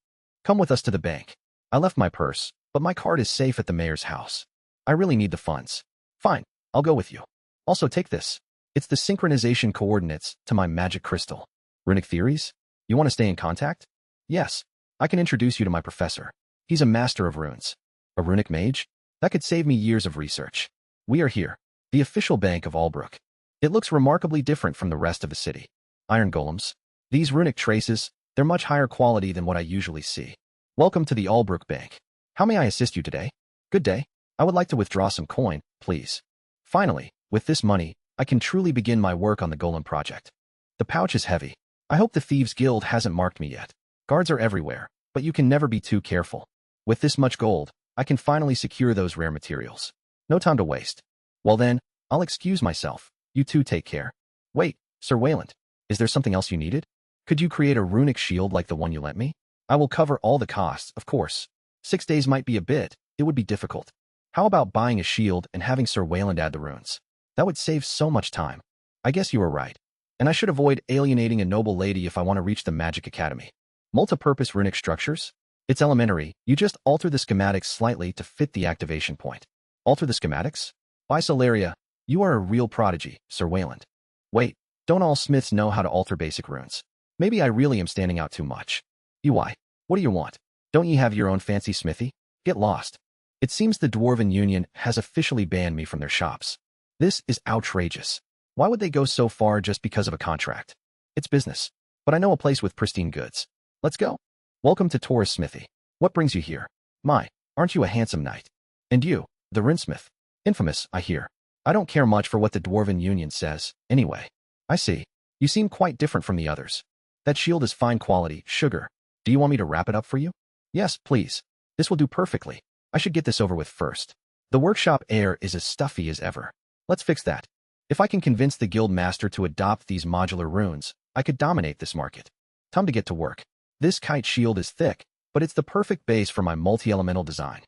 Come with us to the bank. I left my purse, but my card is safe at the mayor's house. I really need the funds. Fine, I'll go with you. Also take this. It's the synchronization coordinates to my magic crystal. Runic theories? You want to stay in contact? Yes, I can introduce you to my professor. He's a master of runes. A runic mage? That could save me years of research. We are here, the official bank of Albrook. It looks remarkably different from the rest of the city. Iron golems. These runic traces, they're much higher quality than what I usually see. Welcome to the Albrook Bank. How may I assist you today? Good day. I would like to withdraw some coin, please. Finally, with this money, I can truly begin my work on the golem project. The pouch is heavy. I hope the Thieves Guild hasn't marked me yet. Guards are everywhere, but you can never be too careful. With this much gold, I can finally secure those rare materials. No time to waste. Well then, I'll excuse myself. You two take care. Wait, Sir Wayland, is there something else you needed? Could you create a runic shield like the one you lent me? I will cover all the costs, of course. 6 days might be a bit, it would be difficult. How about buying a shield and having Sir Wayland add the runes? That would save so much time. I guess you were right. And I should avoid alienating a noble lady if I want to reach the Magic Academy. Multipurpose runic structures? It's elementary, you just alter the schematics slightly to fit the activation point. Alter the schematics? By Solaria, you are a real prodigy, Sir Wayland. Wait, don't all smiths know how to alter basic runes? Maybe I really am standing out too much. EY, what do you want? Don't ye have your own fancy smithy? Get lost. It seems the Dwarven Union has officially banned me from their shops. This is outrageous. Why would they go so far just because of a contract? It's business. But I know a place with pristine goods. Let's go. Welcome to Taurus Smithy. What brings you here? My, aren't you a handsome knight? And you, the Runesmith. Infamous, I hear. I don't care much for what the Dwarven Union says, anyway. I see. You seem quite different from the others. That shield is fine quality, sugar. Do you want me to wrap it up for you? Yes, please. This will do perfectly. I should get this over with first. The workshop air is as stuffy as ever. Let's fix that. If I can convince the guild master to adopt these modular runes, I could dominate this market. Time to get to work. This kite shield is thick, but it's the perfect base for my multi-elemental design.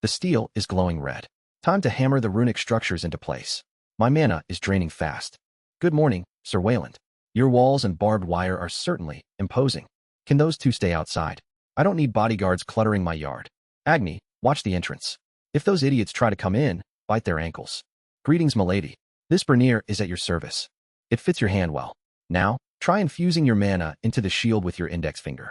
The steel is glowing red. Time to hammer the runic structures into place. My mana is draining fast. Good morning, Sir Wayland. Your walls and barbed wire are certainly imposing. Can those two stay outside? I don't need bodyguards cluttering my yard. Agni, watch the entrance. If those idiots try to come in, bite their ankles. Greetings, milady. This Bernier is at your service. It fits your hand well. Now, try infusing your mana into the shield with your index finger.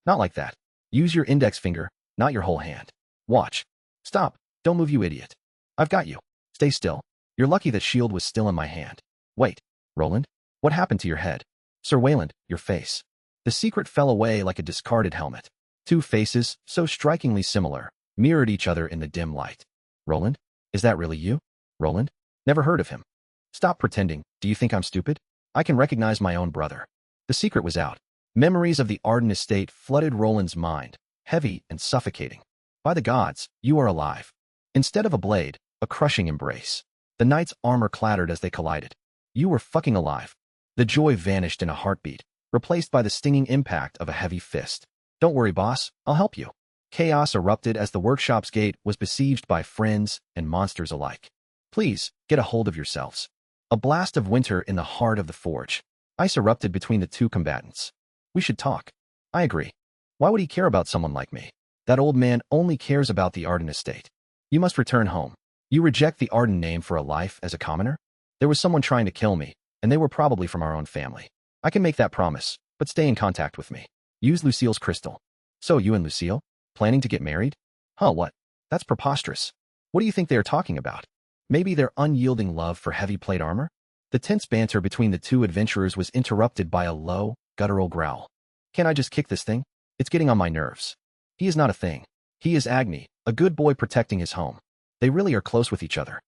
Not like that. Use your index finger, not your whole hand. Watch. Stop. Don't move, you idiot. I've got you. Stay still. You're lucky that shield was still in my hand. Wait, Roland? What happened to your head? Sir Wayland, your face. The secret fell away like a discarded helmet. Two faces, so strikingly similar, mirrored each other in the dim light. Roland? Is that really you? Roland? Never heard of him. Stop pretending. Do you think I'm stupid? I can recognize my own brother. The secret was out. Memories of the Arden estate flooded Roland's mind, heavy and suffocating. By the gods, you are alive. Instead of a blade, a crushing embrace. The knight's armor clattered as they collided. You were fucking alive. The joy vanished in a heartbeat, replaced by the stinging impact of a heavy fist. Don't worry, boss. I'll help you. Chaos erupted as the workshop's gate was besieged by friends and monsters alike. Please, get a hold of yourselves. A blast of winter in the heart of the forge. Ice erupted between the two combatants. We should talk. I agree. Why would he care about someone like me? That old man only cares about the Arden estate. You must return home. You reject the Arden name for a life as a commoner? There was someone trying to kill me, and they were probably from our own family. I can make that promise, but stay in contact with me. Use Lucille's crystal. So you and Lucille? Planning to get married? Huh, what? That's preposterous. What do you think they are talking about? Maybe their unyielding love for heavy plate armor? The tense banter between the two adventurers was interrupted by a low, guttural growl. Can't I just kick this thing? It's getting on my nerves. He is not a thing. He is Agni, a good boy protecting his home. They really are close with each other.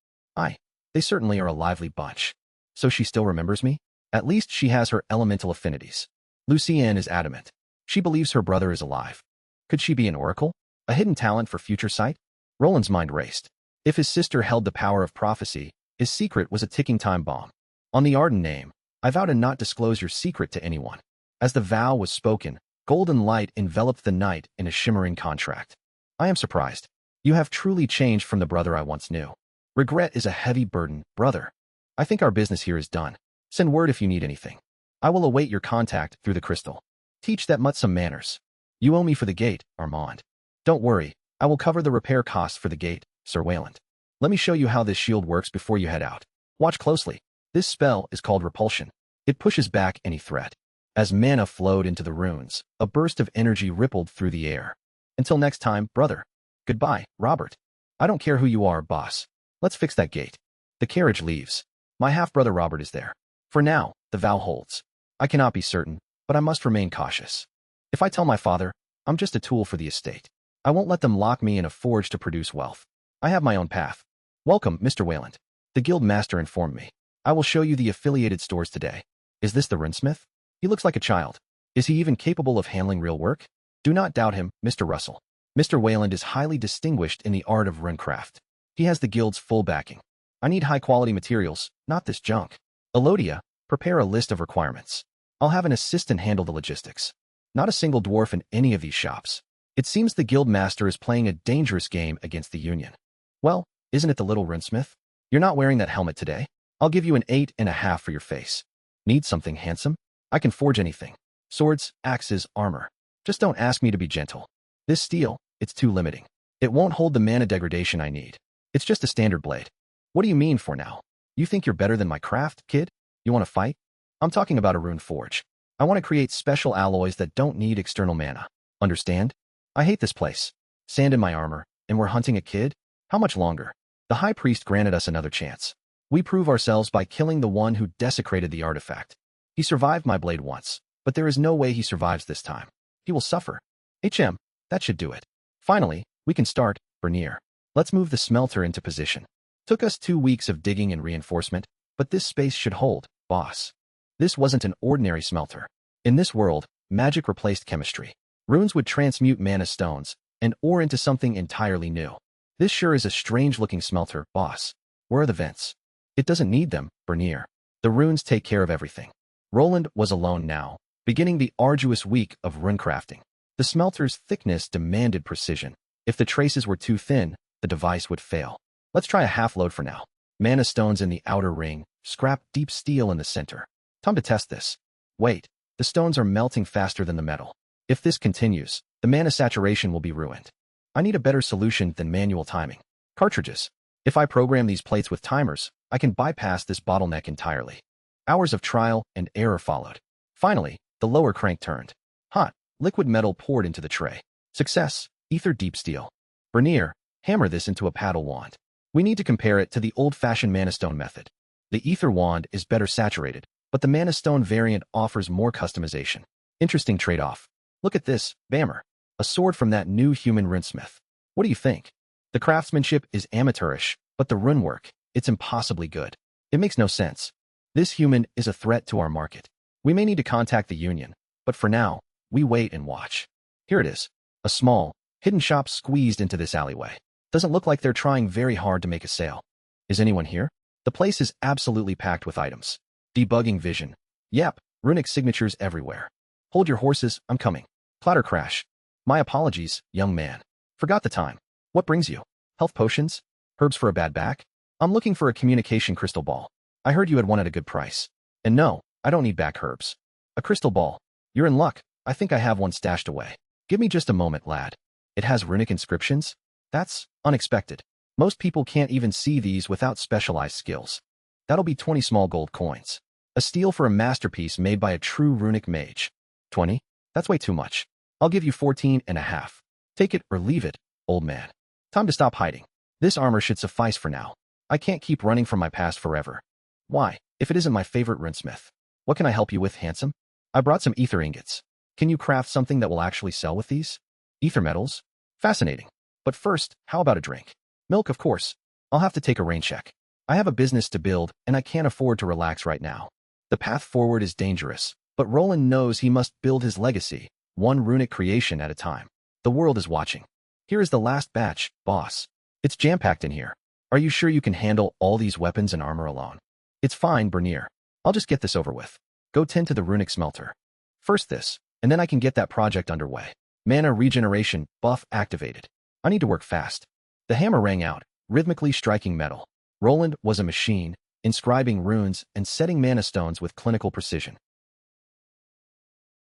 They certainly are a lively bunch. So she still remembers me? At least she has her elemental affinities. Lucienne is adamant. She believes her brother is alive. Could she be an oracle? A hidden talent for future sight? Roland's mind raced. If his sister held the power of prophecy, his secret was a ticking time bomb. On the Arden name, I vow to not disclose your secret to anyone. As the vow was spoken, golden light enveloped the night in a shimmering contract. I am surprised. You have truly changed from the brother I once knew. Regret is a heavy burden, brother. I think our business here is done. Send word if you need anything. I will await your contact through the crystal. Teach that mutt some manners. You owe me for the gate, Armand. Don't worry, I will cover the repair costs for the gate, Sir Wayland. Let me show you how this shield works before you head out. Watch closely. This spell is called Repulsion. It pushes back any threat. As mana flowed into the runes, a burst of energy rippled through the air. Until next time, brother. Goodbye, Robert. I don't care who you are, boss. Let's fix that gate. The carriage leaves. My half-brother Robert is there. For now, the vow holds. I cannot be certain, but I must remain cautious. If I tell my father, I'm just a tool for the estate. I won't let them lock me in a forge to produce wealth. I have my own path. Welcome, Mr. Wayland. The guild master informed me. I will show you the affiliated stores today. Is this the Runesmith? He looks like a child. Is he even capable of handling real work? Do not doubt him, Mr. Russell. Mr. Wayland is highly distinguished in the art of runecraft. He has the guild's full backing. I need high-quality materials, not this junk. Elodia, prepare a list of requirements. I'll have an assistant handle the logistics. Not a single dwarf in any of these shops. It seems the guild master is playing a dangerous game against the union. Well, isn't it the little Runesmith? You're not wearing that helmet today? I'll give you an 8.5 for your face. Need something handsome? I can forge anything. Swords, axes, armor. Just don't ask me to be gentle. This steel, it's too limiting. It won't hold the mana degradation I need. It's just a standard blade. What do you mean for now? You think you're better than my craft, kid? You want to fight? I'm talking about a rune forge. I want to create special alloys that don't need external mana. Understand? I hate this place. Sand in my armor, and we're hunting a kid? How much longer? The high priest granted us another chance. We prove ourselves by killing the one who desecrated the artifact. He survived my blade once, but there is no way he survives this time. He will suffer. That should do it. Finally, we can start, Bernier. Let's move the smelter into position. Took us 2 weeks of digging and reinforcement, but this space should hold, boss. This wasn't an ordinary smelter. In this world, magic replaced chemistry. Runes would transmute mana stones and ore into something entirely new. This sure is a strange-looking smelter, boss. Where are the vents? It doesn't need them, Bernier. The runes take care of everything. Roland was alone now, beginning the arduous week of runecrafting. The smelter's thickness demanded precision. If the traces were too thin, the device would fail. Let's try a half load for now. Mana stones in the outer ring, scrap deep steel in the center. Time to test this. Wait, the stones are melting faster than the metal. If this continues, the mana saturation will be ruined. I need a better solution than manual timing. Cartridges. If I program these plates with timers, I can bypass this bottleneck entirely. Hours of trial and error followed. Finally, the lower crank turned. Hot, liquid metal poured into the tray. Success, ether deep steel. Bernier, hammer this into a paddle wand. We need to compare it to the old-fashioned mana stone method. The ether wand is better saturated, but the mana stone variant offers more customization. Interesting trade-off. Look at this, Bammer. A sword from that new human Runesmith. What do you think? The craftsmanship is amateurish, but the rune work, it's impossibly good. It makes no sense. This human is a threat to our market. We may need to contact the union, but for now, we wait and watch. Here it is. A small, hidden shop squeezed into this alleyway. Doesn't look like they're trying very hard to make a sale. Is anyone here? The place is absolutely packed with items. Debugging vision. Yep, runic signatures everywhere. Hold your horses, I'm coming. Clatter crash. My apologies, young man. Forgot the time. What brings you? Health potions? Herbs for a bad back? I'm looking for a communication crystal ball. I heard you had one at a good price. And no, I don't need back herbs. A crystal ball. You're in luck. I think I have one stashed away. Give me just a moment, lad. It has runic inscriptions? That's unexpected. Most people can't even see these without specialized skills. That'll be 20 small gold coins. A steal for a masterpiece made by a true runic mage. 20? That's way too much. I'll give you 14.5. Take it or leave it, old man. Time to stop hiding. This armor should suffice for now. I can't keep running from my past forever. Why, if it isn't my favorite runesmith? What can I help you with, handsome? I brought some ether ingots. Can you craft something that will actually sell with these? Ether metals? Fascinating. But first, how about a drink? Milk, of course. I'll have to take a rain check. I have a business to build, and I can't afford to relax right now. The path forward is dangerous, but Roland knows he must build his legacy, one runic creation at a time. The world is watching. Here is the last batch, boss. It's jam-packed in here. Are you sure you can handle all these weapons and armor alone? It's fine, Bernier. I'll just get this over with. Go tend to the runic smelter. First this, and then I can get that project underway. Mana regeneration buff activated. I need to work fast. The hammer rang out, rhythmically striking metal. Roland was a machine, inscribing runes and setting mana stones with clinical precision.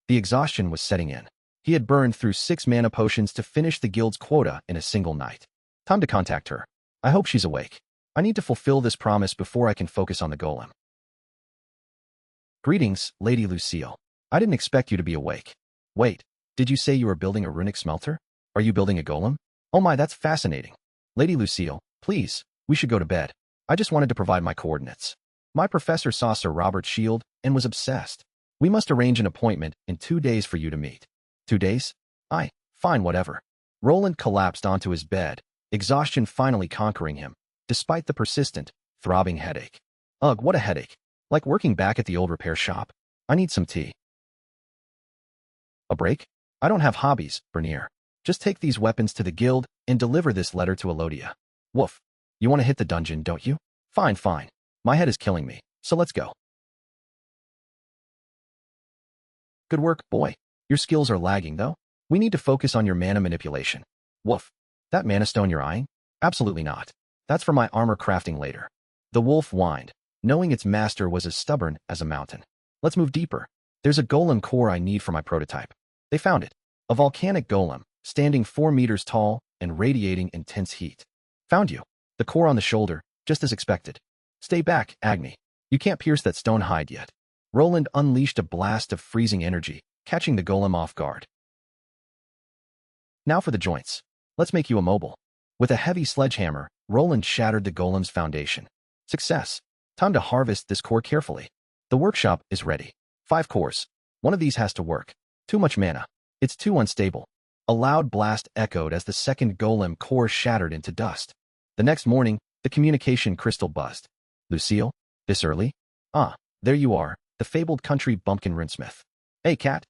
The exhaustion was setting in. He had burned through 6 mana potions to finish the guild's quota in a single night. Time to contact her. I hope she's awake. I need to fulfill this promise before I can focus on the golem. Greetings, Lady Lucille. I didn't expect you to be awake. Wait, did you say you were building a runic smelter? Are you building a golem? Oh my, that's fascinating. Lady Lucille, please, we should go to bed. I just wanted to provide my coordinates. My professor saw Sir Robert's shield and was obsessed. We must arrange an appointment in 2 days for you to meet. 2 days? Fine, whatever. Roland collapsed onto his bed, exhaustion finally conquering him, despite the persistent, throbbing headache. Ugh, what a headache. Like working back at the old repair shop. I need some tea. A break? I don't have hobbies, Bernier. Just take these weapons to the guild and deliver this letter to Elodia. Woof. You want to hit the dungeon, don't you? Fine, fine. My head is killing me, so let's go. Good work, boy. Your skills are lagging, though. We need to focus on your mana manipulation. Woof. That mana stone you're eyeing? Absolutely not. That's for my armor crafting later. The wolf whined, knowing its master was as stubborn as a mountain. Let's move deeper. There's a golem core I need for my prototype. They found it. A volcanic golem, standing 4 meters tall and radiating intense heat. Found you. The core on the shoulder, just as expected. Stay back, Agni. You can't pierce that stone hide yet. Roland unleashed a blast of freezing energy, catching the golem off guard. Now for the joints. Let's make you immobile. With a heavy sledgehammer, Roland shattered the golem's foundation. Success. Time to harvest this core carefully. The workshop is ready. 5 cores. One of these has to work. Too much mana. It's too unstable. A loud blast echoed as the second golem core shattered into dust. The next morning, the communication crystal buzzed. Lucille? This early? Ah, there you are, the fabled country bumpkin Runesmith. Hey, cat.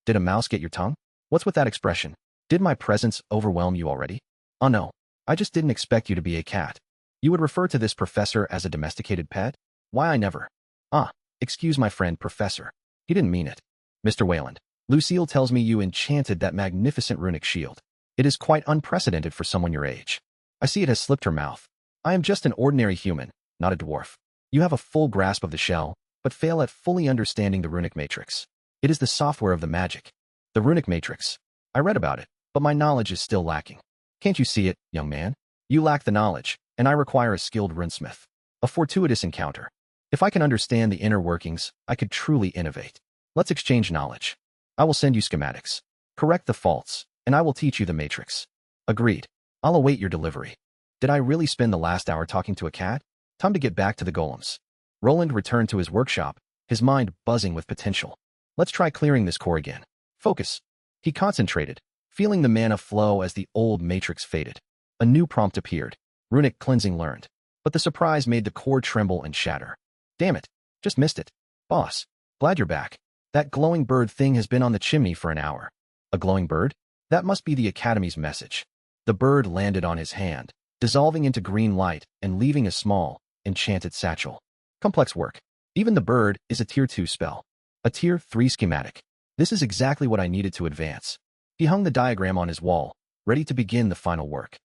Did a mouse get your tongue? What's with that expression? Did my presence overwhelm you already? Oh no, I just didn't expect you to be a cat. You would refer to this professor as a domesticated pet? Why I never. Ah, excuse my friend, professor. He didn't mean it. Mr. Wayland, Lucille tells me you enchanted that magnificent runic shield. It is quite unprecedented for someone your age. I see it has slipped her mouth. I am just an ordinary human, not a dwarf. You have a full grasp of the shell, but fail at fully understanding the runic matrix. It is the software of the magic. The runic matrix. I read about it, but my knowledge is still lacking. Can't you see it, young man? You lack the knowledge, and I require a skilled runesmith. A fortuitous encounter. If I can understand the inner workings, I could truly innovate. Let's exchange knowledge. I will send you schematics. Correct the faults, and I will teach you the matrix. Agreed. I'll await your delivery. Did I really spend the last hour talking to a cat? Time to get back to the golems. Roland returned to his workshop, his mind buzzing with potential. Let's try clearing this core again. Focus. He concentrated, feeling the mana flow as the old matrix faded. A new prompt appeared. Runic cleansing learned. But the surprise made the core tremble and shatter. Damn it. Just missed it. Boss. Glad you're back. That glowing bird thing has been on the chimney for an hour. A glowing bird? That must be the Academy's message. The bird landed on his hand, dissolving into green light and leaving a small, enchanted satchel. Complex work. Even the bird is a Tier 2 spell. A Tier 3 schematic. This is exactly what I needed to advance. He hung the diagram on his wall, ready to begin the final work.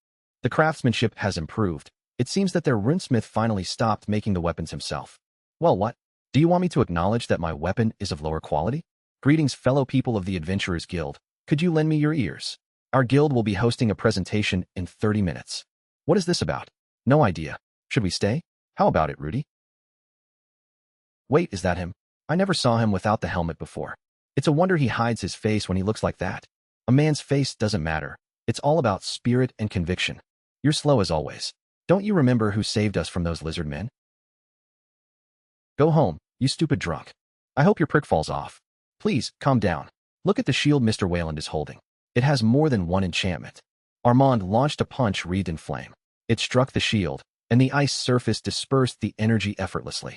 The craftsmanship has improved. It seems that their runesmith finally stopped making the weapons himself. Well, what? Do you want me to acknowledge that my weapon is of lower quality? Greetings, fellow people of the Adventurers Guild. Could you lend me your ears? Our guild will be hosting a presentation in 30 minutes. What is this about? No idea. Should we stay? How about it, Rudy? Wait, is that him? I never saw him without the helmet before. It's a wonder he hides his face when he looks like that. A man's face doesn't matter. It's all about spirit and conviction. You're slow as always. Don't you remember who saved us from those lizard men? Go home, you stupid drunk. I hope your prick falls off. Please, calm down. Look at the shield Mr. Wayland is holding. It has more than one enchantment. Armand launched a punch wreathed in flame. It struck the shield, and the ice surface dispersed the energy effortlessly.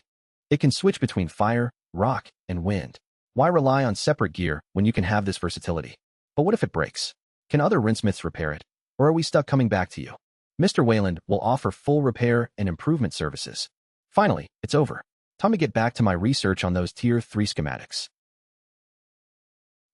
It can switch between fire, rock, and wind. Why rely on separate gear when you can have this versatility? But what if it breaks? Can other rinsmiths repair it? Or are we stuck coming back to you? Mr. Wayland will offer full repair and improvement services. Finally, it's over. Time to get back to my research on those Tier 3 schematics.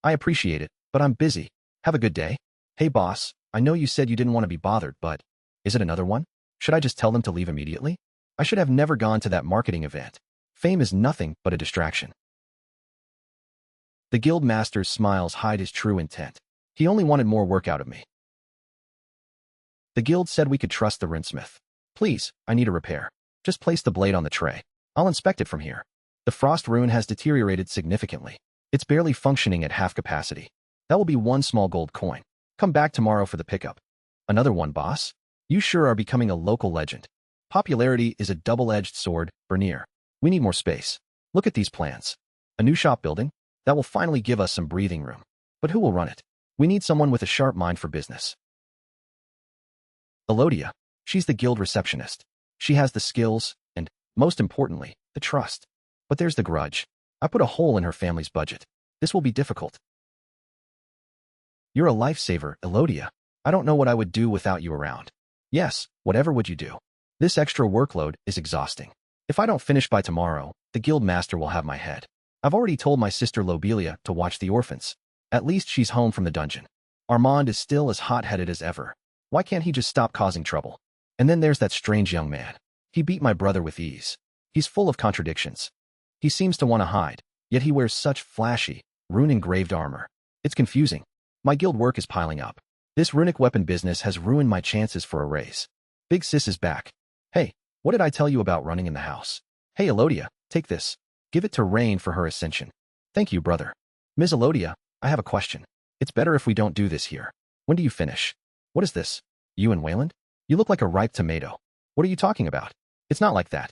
I appreciate it, but I'm busy. Have a good day. Hey boss, I know you said you didn't want to be bothered, but is it another one? Should I just tell them to leave immediately? I should have never gone to that marketing event. Fame is nothing but a distraction. The guild master's smiles hide his true intent. He only wanted more work out of me. The guild said we could trust the rinsmith. Please, I need a repair. Just place the blade on the tray. I'll inspect it from here. The frost rune has deteriorated significantly. It's barely functioning at half capacity. That will be 1 small gold coin. Come back tomorrow for the pickup. Another one, boss? You sure are becoming a local legend. Popularity is a double-edged sword, Bernier. We need more space. Look at these plans. A new shop building? That will finally give us some breathing room. But who will run it? We need someone with a sharp mind for business. Elodia. She's the guild receptionist. She has the skills and, most importantly, the trust. But there's the grudge. I put a hole in her family's budget. This will be difficult. You're a lifesaver, Elodia. I don't know what I would do without you around. Yes, whatever would you do? This extra workload is exhausting. If I don't finish by tomorrow, the guild master will have my head. I've already told my sister Lobelia to watch the orphans. At least she's home from the dungeon. Armand is still as hot-headed as ever. Why can't he just stop causing trouble? And then there's that strange young man. He beat my brother with ease. He's full of contradictions. He seems to want to hide, yet he wears such flashy, rune-engraved armor. It's confusing. My guild work is piling up. This runic weapon business has ruined my chances for a raise. Big Sis is back. Hey, what did I tell you about running in the house? Hey, Elodia, take this. Give it to Rain for her ascension. Thank you, brother. Ms. Elodia, I have a question. It's better if we don't do this here. When do you finish? What is this? You and Wayland? You look like a ripe tomato. What are you talking about? It's not like that.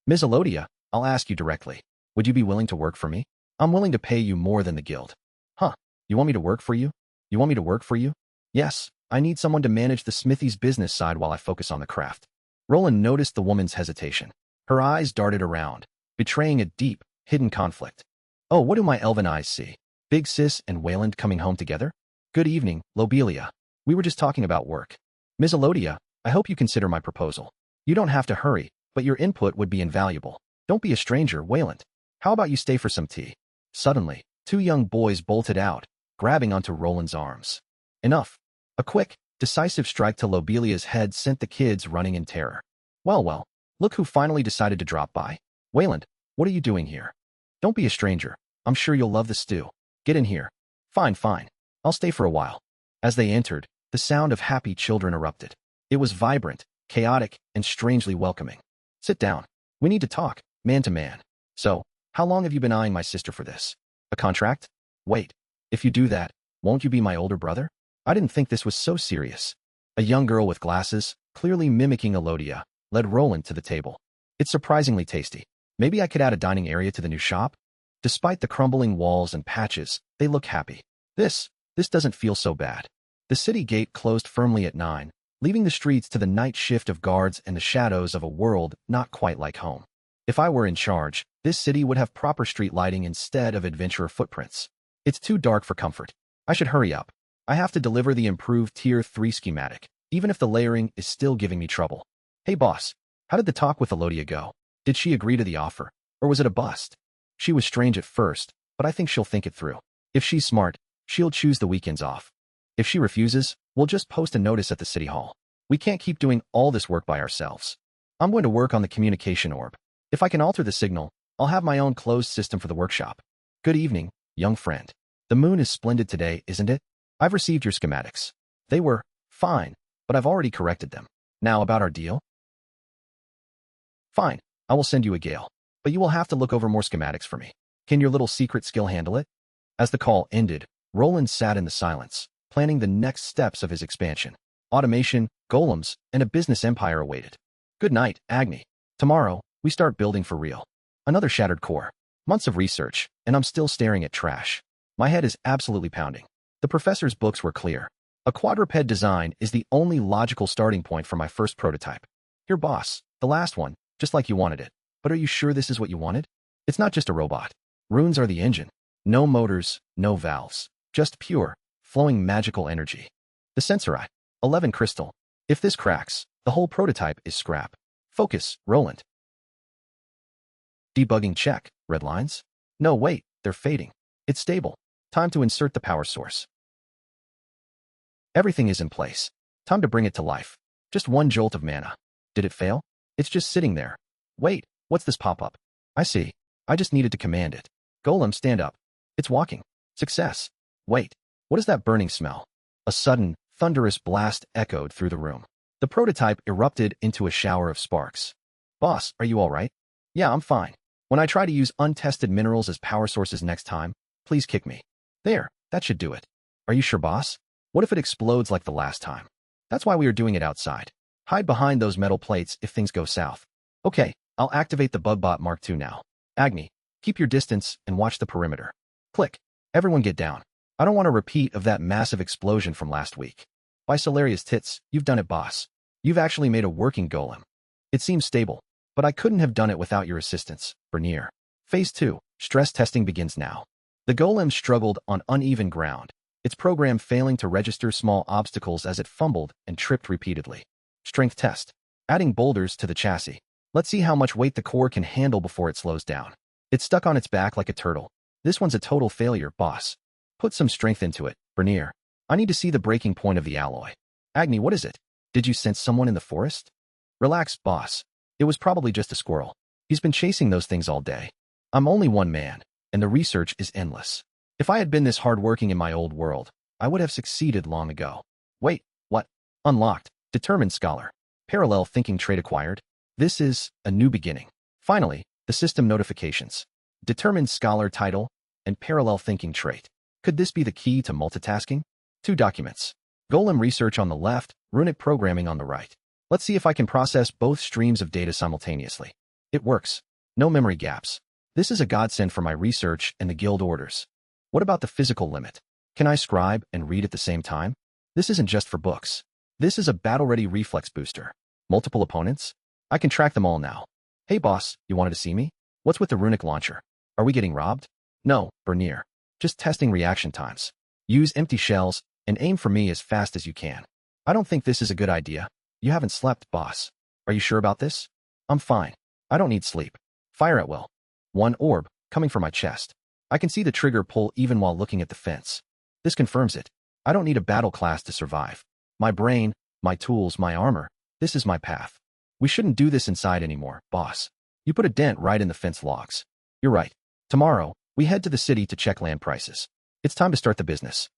Ms. Elodia, I'll ask you directly. Would you be willing to work for me? I'm willing to pay you more than the guild. Huh? You want me to work for you? You want me to work for you? Yes, I need someone to manage the smithy's business side while I focus on the craft. Roland noticed the woman's hesitation. Her eyes darted around, betraying a deep, hidden conflict. Oh, what do my elven eyes see? Big Sis and Wayland coming home together? Good evening, Lobelia. We were just talking about work. Ms. Elodia, I hope you consider my proposal. You don't have to hurry, but your input would be invaluable. Don't be a stranger, Wayland. How about you stay for some tea? Suddenly, two young boys bolted out, grabbing onto Roland's arms. Enough. A quick, decisive strike to Lobelia's head sent the kids running in terror. Well, look who finally decided to drop by. Wayland, what are you doing here? Don't be a stranger. I'm sure you'll love the stew. Get in here. Fine. I'll stay for a while. As they entered, the sound of happy children erupted. It was vibrant, chaotic, and strangely welcoming. Sit down. We need to talk, man to man. So, how long have you been eyeing my sister for this? A contract? Wait. If you do that, won't you be my older brother? I didn't think this was so serious. A young girl with glasses, clearly mimicking Elodia, led Roland to the table. It's surprisingly tasty. Maybe I could add a dining area to the new shop? Despite the crumbling walls and patches, they look happy. This doesn't feel so bad. The city gate closed firmly at 9, leaving the streets to the night shift of guards and the shadows of a world not quite like home. If I were in charge, this city would have proper street lighting instead of adventurer footprints. It's too dark for comfort. I should hurry up. I have to deliver the improved Tier 3 schematic, even if the layering is still giving me trouble. Hey boss, how did the talk with Elodia go? Did she agree to the offer, or was it a bust? She was strange at first, but I think she'll think it through. If she's smart, she'll choose the weekends off. If she refuses, we'll just post a notice at the city hall. We can't keep doing all this work by ourselves. I'm going to work on the communication orb. If I can alter the signal, I'll have my own closed system for the workshop. Good evening, young friend. The moon is splendid today, isn't it? I've received your schematics. They were fine, but I've already corrected them. Now about our deal? Fine, I will send you a gale, but you will have to look over more schematics for me. Can your little secret skill handle it? As the call ended, Roland sat in the silence, planning the next steps of his expansion. Automation, golems, and a business empire awaited. Good night, Agni. Tomorrow, we start building for real. Another shattered core. Months of research, and I'm still staring at trash. My head is absolutely pounding. The professor's books were clear. A quadruped design is the only logical starting point for my first prototype. Here, boss, the last one, just like you wanted it. But are you sure this is what you wanted? It's not just a robot. Runes are the engine. No motors, no valves. Just pure, flowing magical energy. The sensorite, 11 crystal. If this cracks, the whole prototype is scrap. Focus, Roland. Debugging check. Red lines? No, wait, they're fading. It's stable. Time to insert the power source. Everything is in place. Time to bring it to life. Just one jolt of mana. Did it fail? It's just sitting there. Wait, what's this pop-up? I see. I just needed to command it. Golem, stand up. It's walking. Success. Wait, what is that burning smell? A sudden, thunderous blast echoed through the room. The prototype erupted into a shower of sparks. Boss, are you all right? Yeah, I'm fine. When I try to use untested minerals as power sources next time, please kick me. There, that should do it. Are you sure, boss? What if it explodes like the last time? That's why we are doing it outside. Hide behind those metal plates if things go south. Okay, I'll activate the Bugbot Mark II now. Agni, keep your distance and watch the perimeter. Click. Everyone get down. I don't want a repeat of that massive explosion from last week. By Solaria's tits, you've done it, boss. You've actually made a working golem. It seems stable, but I couldn't have done it without your assistance, Bernier. Phase 2. Stress testing begins now. The golem struggled on uneven ground, its program failing to register small obstacles as it fumbled and tripped repeatedly. Strength test. Adding boulders to the chassis. Let's see how much weight the core can handle before it slows down. It's stuck on its back like a turtle. This one's a total failure, boss. Put some strength into it, Bernier. I need to see the breaking point of the alloy. Agni, what is it? Did you sense someone in the forest? Relax, boss. It was probably just a squirrel. He's been chasing those things all day. I'm only one man, and the research is endless. If I had been this hardworking in my old world, I would have succeeded long ago. Wait, what? Unlocked. Determined scholar. Parallel thinking trait acquired. This is a new beginning. Finally, the system notifications. Determined scholar title and parallel thinking trait. Could this be the key to multitasking? 2 documents. Golem research on the left, runic programming on the right. Let's see if I can process both streams of data simultaneously. It works. No memory gaps. This is a godsend for my research and the guild orders. What about the physical limit? Can I scribe and read at the same time? This isn't just for books. This is a battle-ready reflex booster. Multiple opponents? I can track them all now. Hey boss, you wanted to see me? What's with the runic launcher? Are we getting robbed? No, Bernier. Just testing reaction times. Use empty shells and aim for me as fast as you can. I don't think this is a good idea. You haven't slept, boss. Are you sure about this? I'm fine. I don't need sleep. Fire at will. 1 orb, coming from my chest. I can see the trigger pull even while looking at the fence. This confirms it. I don't need a battle class to survive. My brain, my tools, my armor. This is my path. We shouldn't do this inside anymore, boss. You put a dent right in the fence logs. You're right. Tomorrow, we head to the city to check land prices. It's time to start the business.